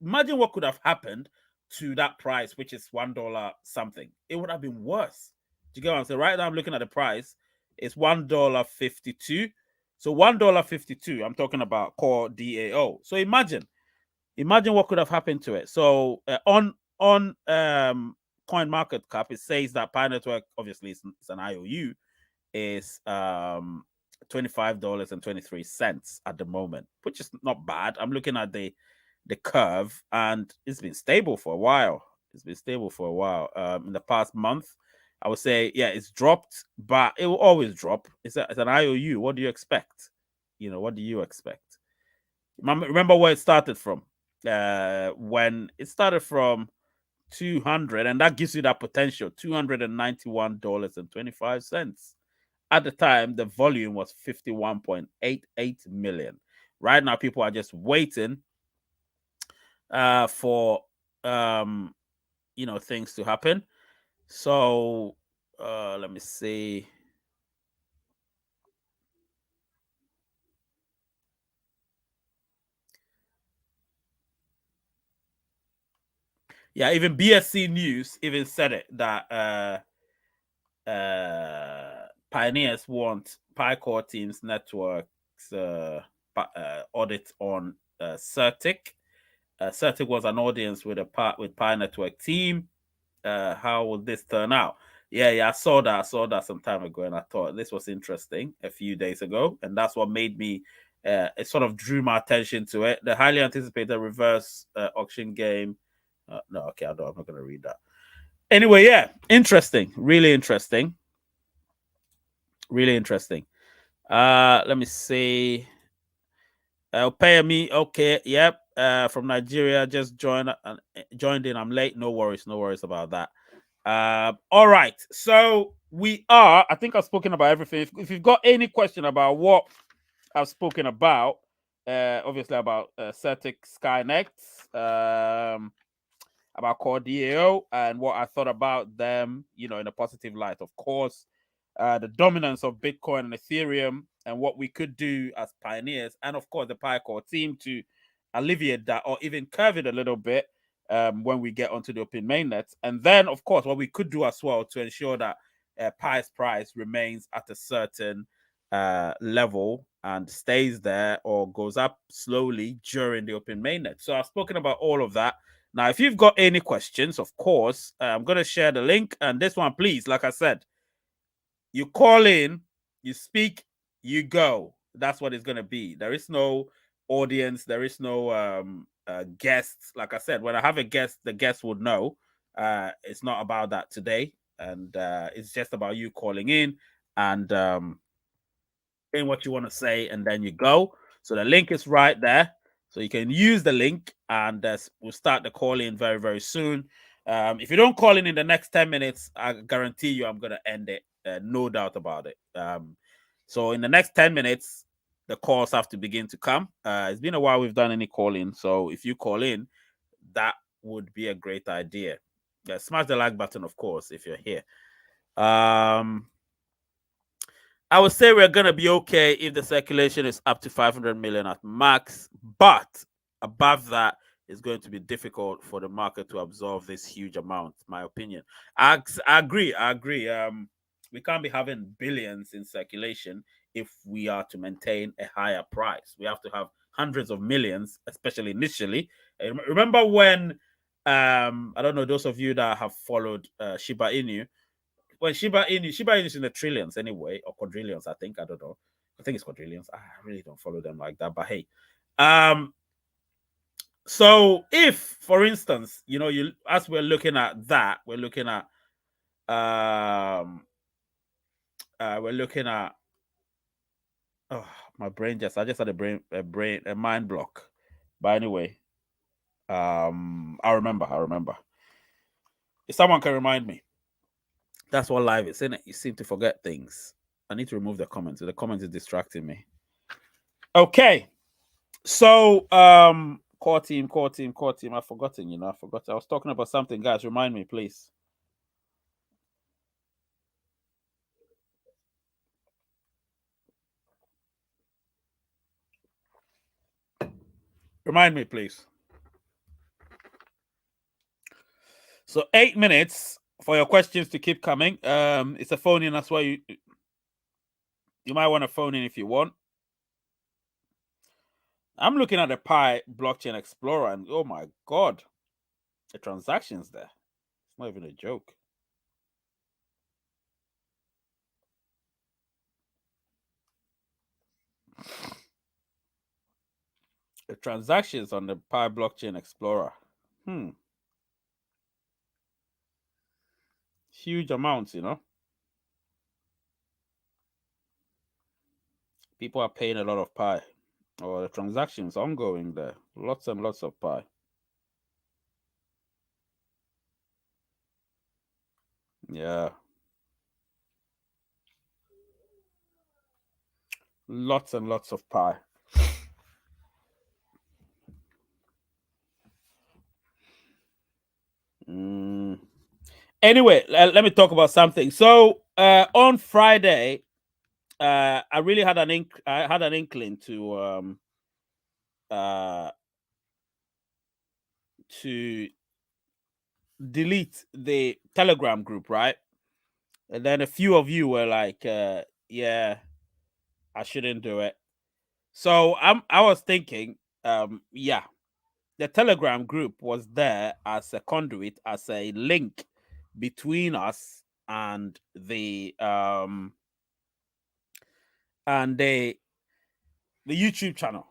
Imagine what could have happened to that price, which is $1 something. It would have been worse. Do you get what I'm saying? Right now, I'm looking at the price. It's $1.52. So $1.52. I'm talking about core DAO. So imagine what could have happened to it. So on Coin Market Cap, it says that Pi Network, obviously, it's an IOU, is $25.23 at the moment, which is not bad. I'm looking at the curve, and it's been stable for a while. In the past month, I would say, yeah, it's dropped, but it will always drop. It's an IOU. What do you expect? What do you expect? Remember where it started from? When it started from 200, and that gives you that potential, $291.25. At the time, the volume was 51.88 million. Right now, people are just waiting for things to happen. So let me see. Yeah, even BSC News even said it that pioneers want PyCore Teams networks audit on Certik. Certik was an audience with Pi Network team. How will this turn out? Yeah, I saw that some time ago, and I thought this was interesting a few days ago, and that's what made me. It sort of drew my attention to it. The highly anticipated reverse auction game. No, okay, I'm not going to read that. Anyway, yeah, interesting, really interesting. Let me see. Pay me, okay, yep. From Nigeria, just joined in. I'm late. No worries about that. All right. So I think I've spoken about everything. If you've got any question about what I've spoken about, obviously about Certik Skynex, about Core DAO, and what I thought about them, in a positive light, of course, the dominance of Bitcoin and Ethereum, and what we could do as pioneers, and of course, the PyCore team to alleviate that or even curve it a little bit when we get onto the open mainnet. And then, of course, what we could do as well to ensure that Pi's price remains at a certain level and stays there or goes up slowly during the open mainnet. So I've spoken about all of that. Now, if you've got any questions, of course, I'm going to share the link. And this one, please, like I said, you call in, you speak, you go. That's what it's going to be. There is no audience, there is no guests. Like I said, when I have a guest, the guest would know. It's not about that today. And it's just about you calling in and saying what you want to say, and then you go. So the link is right there. So you can use the link, and we'll start the call in very, very soon. If you don't call in the next 10 minutes, I guarantee you I'm going to end it. No doubt about it. So in the next 10 minutes, the calls have to begin to come. It's been a while we've done any calling. So if you call in, that would be a great idea. Yeah, smash the like button, of course, if you're here. I would say we're going to be okay if the circulation is up to 500 million at max, but above that, it's going to be difficult for the market to absorb this huge amount, my opinion. I agree. We can't be having billions in circulation if we are to maintain a higher price. We have to have hundreds of millions, especially initially. Remember when, I don't know, those of you that have followed Shiba Inu, when Shiba Inu is in the trillions anyway, or quadrillions, I think. I don't know. I think it's quadrillions. I really don't follow them like that. But hey, so if, for instance, as we're looking at that, we're looking at oh, my brain I just had a mind block. But anyway, I remember. If someone can remind me. That's what live is, isn't it? You seem to forget things. I need to remove the comments. The comments is distracting me. Okay. So, core team. I've forgotten, I forgot. I was talking about something, guys. Remind me, please. Remind me, please. So 8 minutes for your questions to keep coming. It's a phone in. That's why you might want to phone in if you want. I'm looking at the Pi Blockchain Explorer, and oh my god, the transactions there. It's not even a joke. The transactions on the Pi Blockchain Explorer. Huge amounts, People are paying a lot of Pi. Or the transactions ongoing there. Lots and lots of Pi. Yeah. Lots and lots of Pi. Anyway, let me talk about something. So on Friday, I really had an inkling to delete the Telegram group, right? And then a few of you were like, yeah, I shouldn't do it. So I was thinking, yeah, the Telegram group was there as a conduit, as a link between us and the YouTube channel,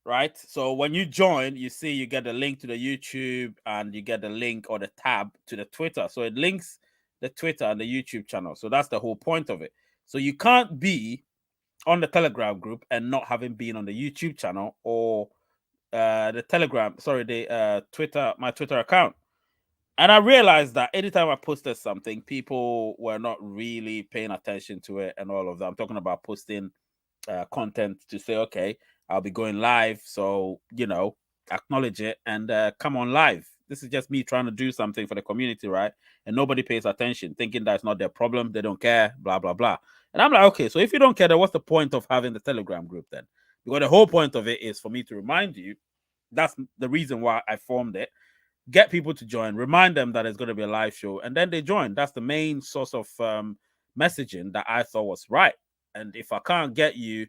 right? So when you join, you see you get a link to the YouTube and you get the link or the tab to the Twitter. So it links the Twitter and the YouTube channel. So that's the whole point of it. So you can't be on the Telegram group and not having been on the YouTube channel or the Telegram, the Twitter, my Twitter account. And I realized that anytime I posted something, people were not really paying attention to it and all of that. I'm talking about posting content to say, okay, I'll be going live. So, acknowledge it and come on live. This is just me trying to do something for the community, right? And nobody pays attention, thinking that's not their problem. They don't care, blah, blah, blah. And I'm like, okay, so if you don't care, then what's the point of having the Telegram group then? Because the whole point of it is for me to remind you. That's the reason why I formed it. Get people to join, remind them that it's going to be a live show, and then they join. That's the main source of messaging that I thought was right. And if I can't get you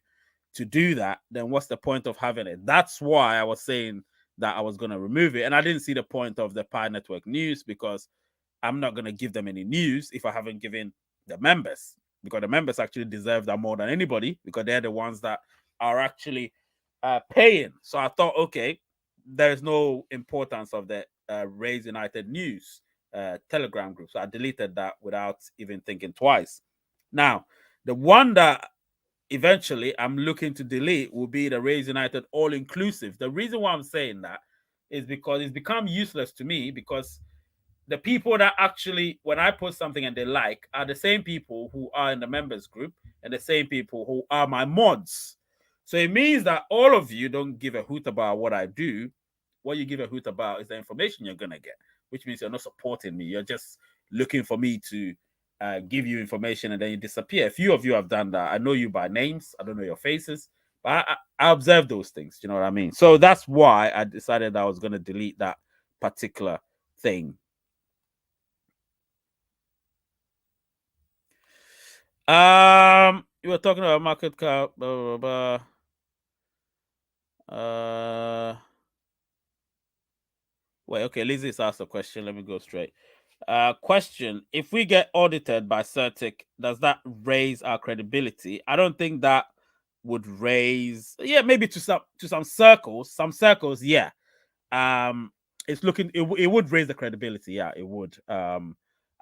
to do that, then what's the point of having it? That's why I was saying that I was going to remove it. And I didn't see the point of the Pi Network news, because I'm not going to give them any news if I haven't given the members, because the members actually deserve that more than anybody, because they're the ones that are actually paying. So I thought, okay, there's no importance of the Raise United news Telegram group. So I deleted that without even thinking twice. Now, the one that eventually I'm looking to delete will be the Raise United All Inclusive. The reason why I'm saying that is because it's become useless to me, because the people that actually, when I post something and they like, are the same people who are in the members group and the same people who are my mods. So it means that all of you don't give a hoot about what I do. What you give a hoot about is the information you're going to get, which means you're not supporting me. You're just looking for me to give you information and then you disappear. A few of you have done that. I know you by names. I don't know your faces, but I observe those things. You know what I mean? So that's why I decided I was going to delete that particular thing. You were talking about market cap, blah, blah, blah. Wait, okay, Lizzie's asked a question. Let me go straight. Question: if we get audited by Certik, does that raise our credibility? I don't think that would raise. Yeah, maybe to some circles. Some circles, yeah. It's looking. It would raise the credibility. Yeah, it would.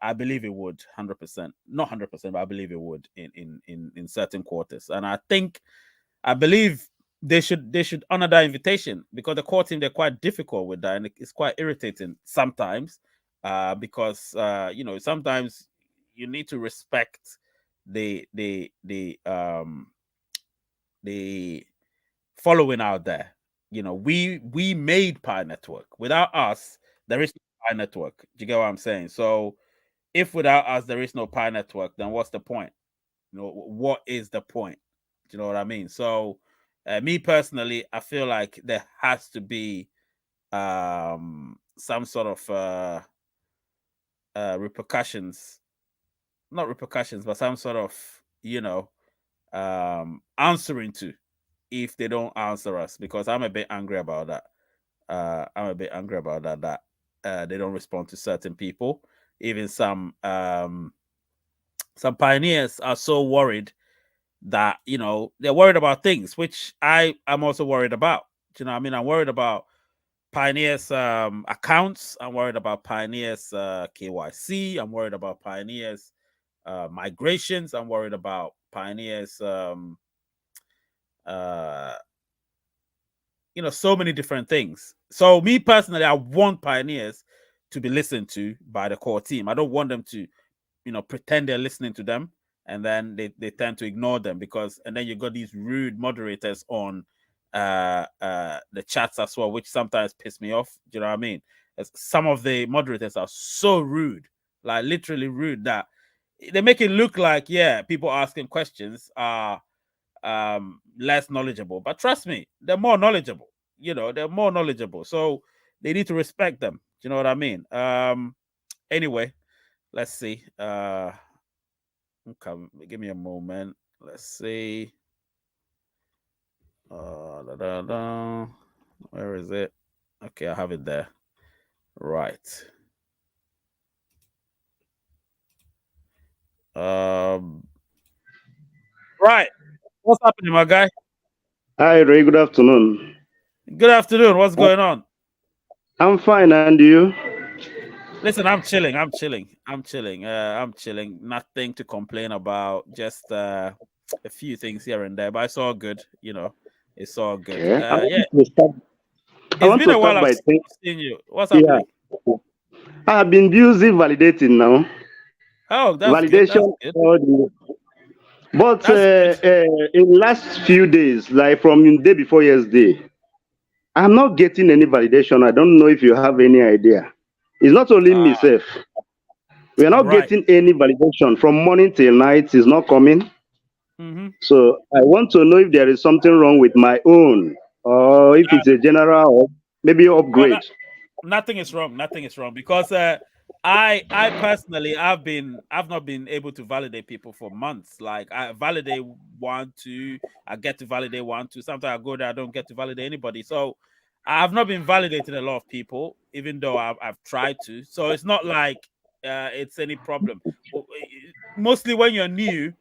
I believe it would 100%. Not 100%, but I believe it would in certain quarters. And I believe they should honor that invitation, because the core team, they're quite difficult with that, and it's quite irritating sometimes. Because sometimes you need to respect the following out there. We made Pi Network. Without us, there is no Pi Network. Do you get what I'm saying? So if without us there is no Pi Network, then what's the point? What is the point? Do you know what I mean? So me personally, I feel like there has to be some sort of repercussions, not repercussions, but some sort of answering to if they don't answer us, because I'm a bit angry about that. I'm a bit angry about that they don't respond to certain people. Even some pioneers are so worried that they're worried about things which I'm also worried about. Do you know what I mean? I'm worried about Pioneers accounts. I'm worried about Pioneers KYC. I'm worried about Pioneers migrations. I'm worried about Pioneers so many different things. So me personally, I want Pioneers to be listened to by the core team. I don't want them to pretend they're listening to them and then they tend to ignore them, and then you got these rude moderators on the chats as well, which sometimes piss me off. Do you know what I mean? Some of the moderators are so rude, like literally rude, that they make it look like people asking questions are less knowledgeable, but trust me, they're more knowledgeable. They're more knowledgeable, so they need to respect them. Do you know what I mean? Anyway, let's see. Okay, give me a moment. Let's see. Where is it? Okay, I have it there. Right. Right. What's happening, my guy? Hi, Ray. Good afternoon. Good afternoon. What's going on? I'm fine, and you? Listen, I'm chilling. I'm chilling. Nothing to complain about. Just a few things here and there, but it's all good. It's all good. Okay. I Yeah. want to start. I It's want been to a while start I've by saying, seen you. What's yeah, happening? I have been busy validating now. Oh, that's good. That's Validation, good. but That's good. in last few days, like from the day before yesterday, I'm not getting any validation. I don't know if you have any idea. It's not only myself. We are not Right. getting any validation from morning till night. It's not coming. Mm-hmm. So I want to know if there is something wrong with my own, or if it's a general or maybe Oh, upgrade. nothing is wrong. Nothing is wrong, because I personally I've not been able to validate people for months. Like I validate one, two, I get to validate one, two. Sometimes I go there, I don't get to validate anybody. So I've not been validating a lot of people, even though I've tried to. So it's not like it's any problem. Mostly when you're new,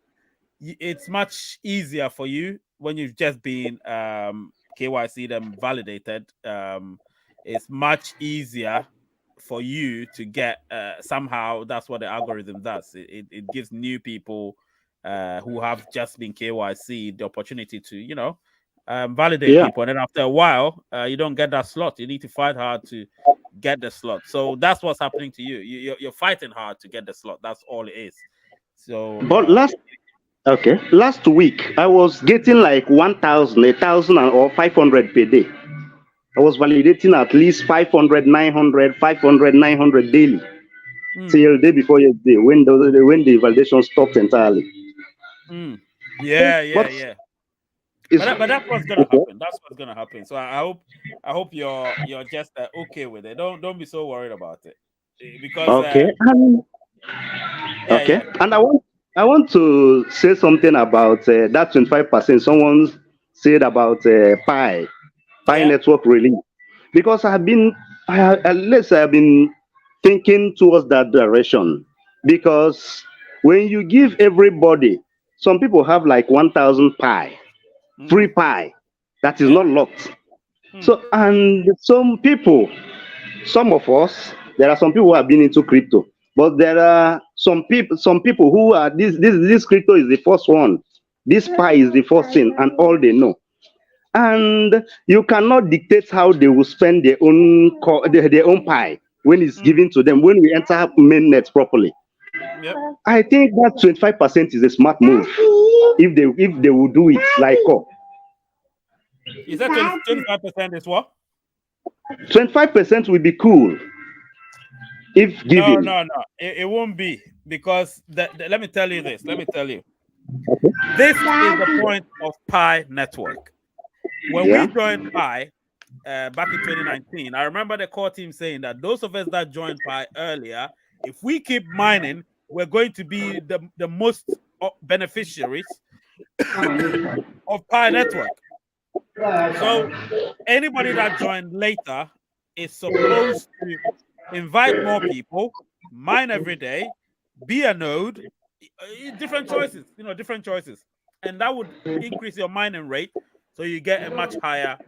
it's much easier for you when you've just been KYC them validated. It's much easier for you to get somehow that's what the algorithm does. It gives new people who have just been KYC the opportunity to, validate Yeah. people. And then after a while, you don't get that slot. You need to fight hard to get the slot. So that's what's happening to you. You're fighting hard to get the slot. That's all it is. So But last week I was getting like 1,000, 1,000 or 500 per day. I was validating at least 500, 900, 500, 900 daily mm, till day before yesterday when the validation stopped entirely. mm. Yeah, yeah, But yeah. it's But that's what's gonna okay. happen. That's what's gonna happen. So I hope you're just okay with it. Don't be so worried about it. Because Okay. yeah, Okay. yeah, And I want to say something about that 25%. Someone said about Pi yeah. network release because at least I've been thinking towards that direction because when you give everybody, some people have like 1,000 Pi, free Mm-hmm. Pi that is Yeah. not locked. Hmm. So and some of us, there are some people who have been into crypto, but there are some people who are this crypto is the first one. This Pi is the first thing, and all they know. And you cannot dictate how they will spend their own Pi when it's Hmm. given to them. When we enter mainnet properly, Yep. I think that 25% is a smart move. If they will do it like oh, You said 25% is what? 25% will be cool if No, given. no, no. It won't be because let me tell you this. Let me tell you. Okay. This is the point of Pi Network. When we Yeah. joined Pi, back in 2019, I remember the core team saying that those of us that joined Pi earlier, if we keep mining, we're going to be the most beneficiaries of Pi Network. So anybody that joined later is supposed to invite more people, mine every day, be a node, different choices, different choices. And that would increase your mining rate so you get a much higher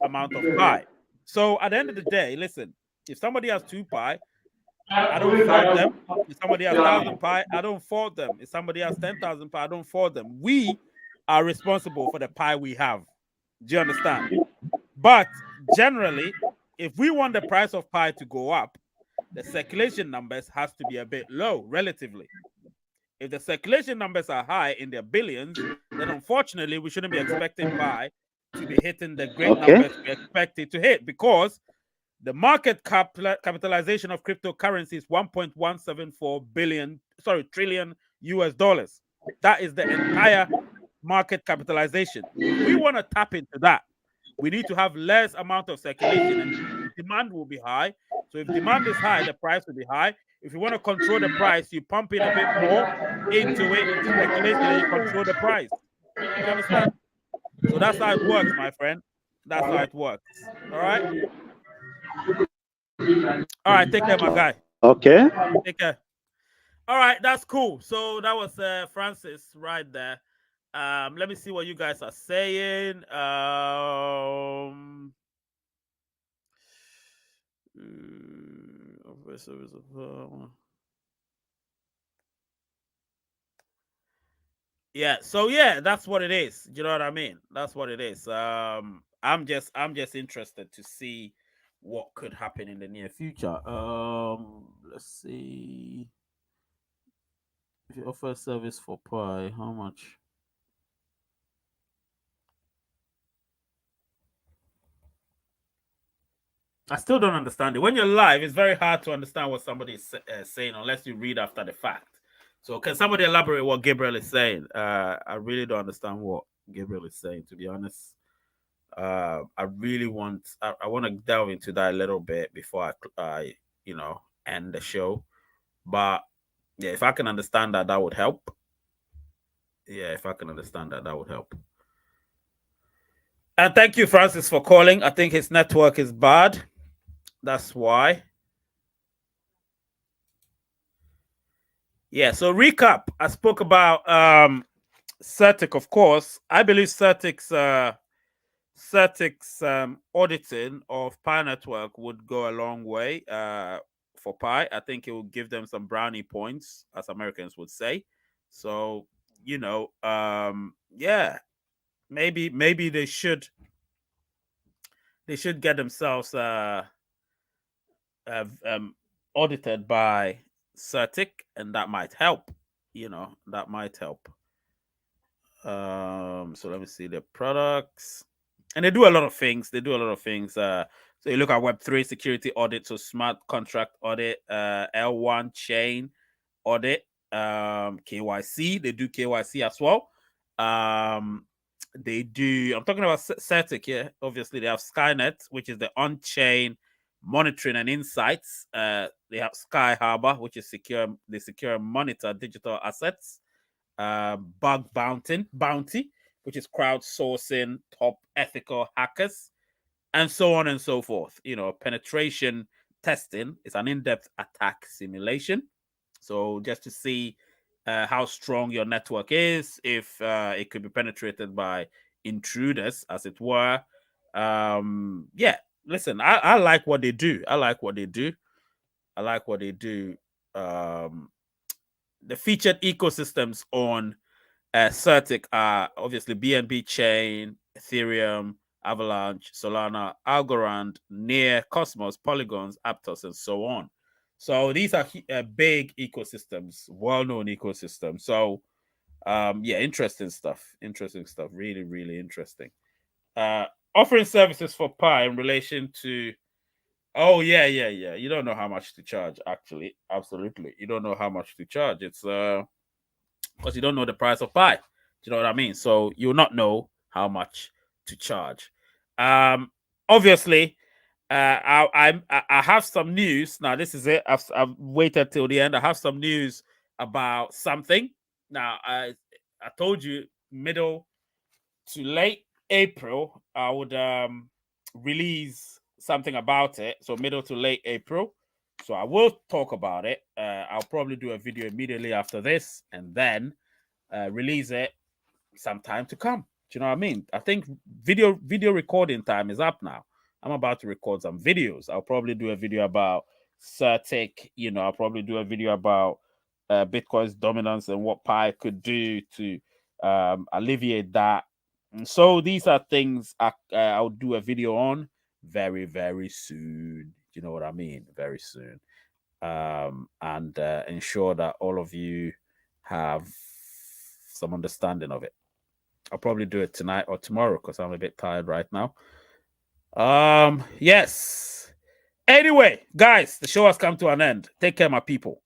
amount of Pi. So at the end of the day, listen, if somebody has 2 Pi, I don't fault them. If somebody has 1,000 Pi, I don't fault them. If somebody has 10,000 Pi, I don't fault them. We are responsible for the Pi we have. Do you understand? But generally, if we want the price of Pi to go up, the circulation numbers has to be a bit low relatively. If the circulation numbers are high in their billions, then unfortunately we shouldn't be expecting Pi to be hitting the great Okay. numbers we expect it to hit because the market capitalization of cryptocurrency is 1.174 trillion US dollars. That is the entire market capitalization. If we want to tap into that, we need to have less amount of circulation and demand will be high. So if demand is high, the price will be high. If you want to control the price, you pump in a bit more into it, into circulation, and you control the price. Do you understand? So that's how it works, my friend. That's how it works. All right. All right. Take care, my guy. Okay. Take care. All right. That's cool. So that was Francis right there. Let me see what you guys are saying. Yeah, so yeah, that's what it is. You know what I mean? That's what it is. I'm just interested to see what could happen in the near future. Let's see. If you offer a service for Pi, how much? I still don't understand it. When you're live, it's very hard to understand what somebody is saying unless you read after the fact. So, can somebody elaborate what Gabriel is saying? I really don't understand what Gabriel is saying, to be honest. I really want I want to delve into that a little bit before I end the show. But yeah, if I can understand that, that would help. Yeah, if I can understand that, that would help. And thank you, Francis, for calling. I think his network is bad. That's why. Yeah, so recap. I spoke about Certik, of course. I believe Certik's auditing of Pi Network would go a long way for Pi. I think it will give them some brownie points, as Americans would say. So, yeah, maybe they should get themselves audited by Certik, and that might help. That might help. So let me see the products, and they do a lot of things. So you look at Web3 security audit, so smart contract audit, L1 chain audit, KYC. They do KYC as well. They do. I'm talking about Certic here. Obviously, they have Skynet, which is the on-chain monitoring and insights. They have Sky Harbor, which is secure. They secure and monitor digital assets. Bug bounty, which is crowdsourcing top ethical hackers, and so on and so forth. Penetration testing is an in-depth attack simulation. So just to see how strong your network is, if it could be penetrated by intruders, as it were. Yeah, listen, I like what they do. The featured ecosystems on Certic are obviously BNB Chain, Ethereum, Avalanche, Solana, Algorand, Near, Cosmos, Polygons, Aptos, and so on. So these are big ecosystems, well-known ecosystems. So yeah, interesting stuff. Really, really interesting. Offering services for Pi in relation to. Oh yeah. You don't know how much to charge, actually. Absolutely, you don't know how much to charge. It's because you don't know the price of Pi. Do you know what I mean? So you'll not know how much to charge. Obviously, I have some news now. This is it. I've waited till the end. I have some news about something. Now I told you middle to late April I would release something about it. So middle to late April. So I will talk about it. I'll probably do a video immediately after this, and then release it some time to come. Do you know what I mean? I think video recording time is up now. I'm about to record some videos. I'll probably do a video about Certic. I'll probably do a video about Bitcoin's dominance and what Pi could do to alleviate that. And so these are things I'll do a video on very, very soon. Do you know what I mean? Very soon. And ensure that all of you have some understanding of it. I'll probably do it tonight or tomorrow because I'm a bit tired right now. Yes. Anyway, guys, the show has come to an end. Take care, my people.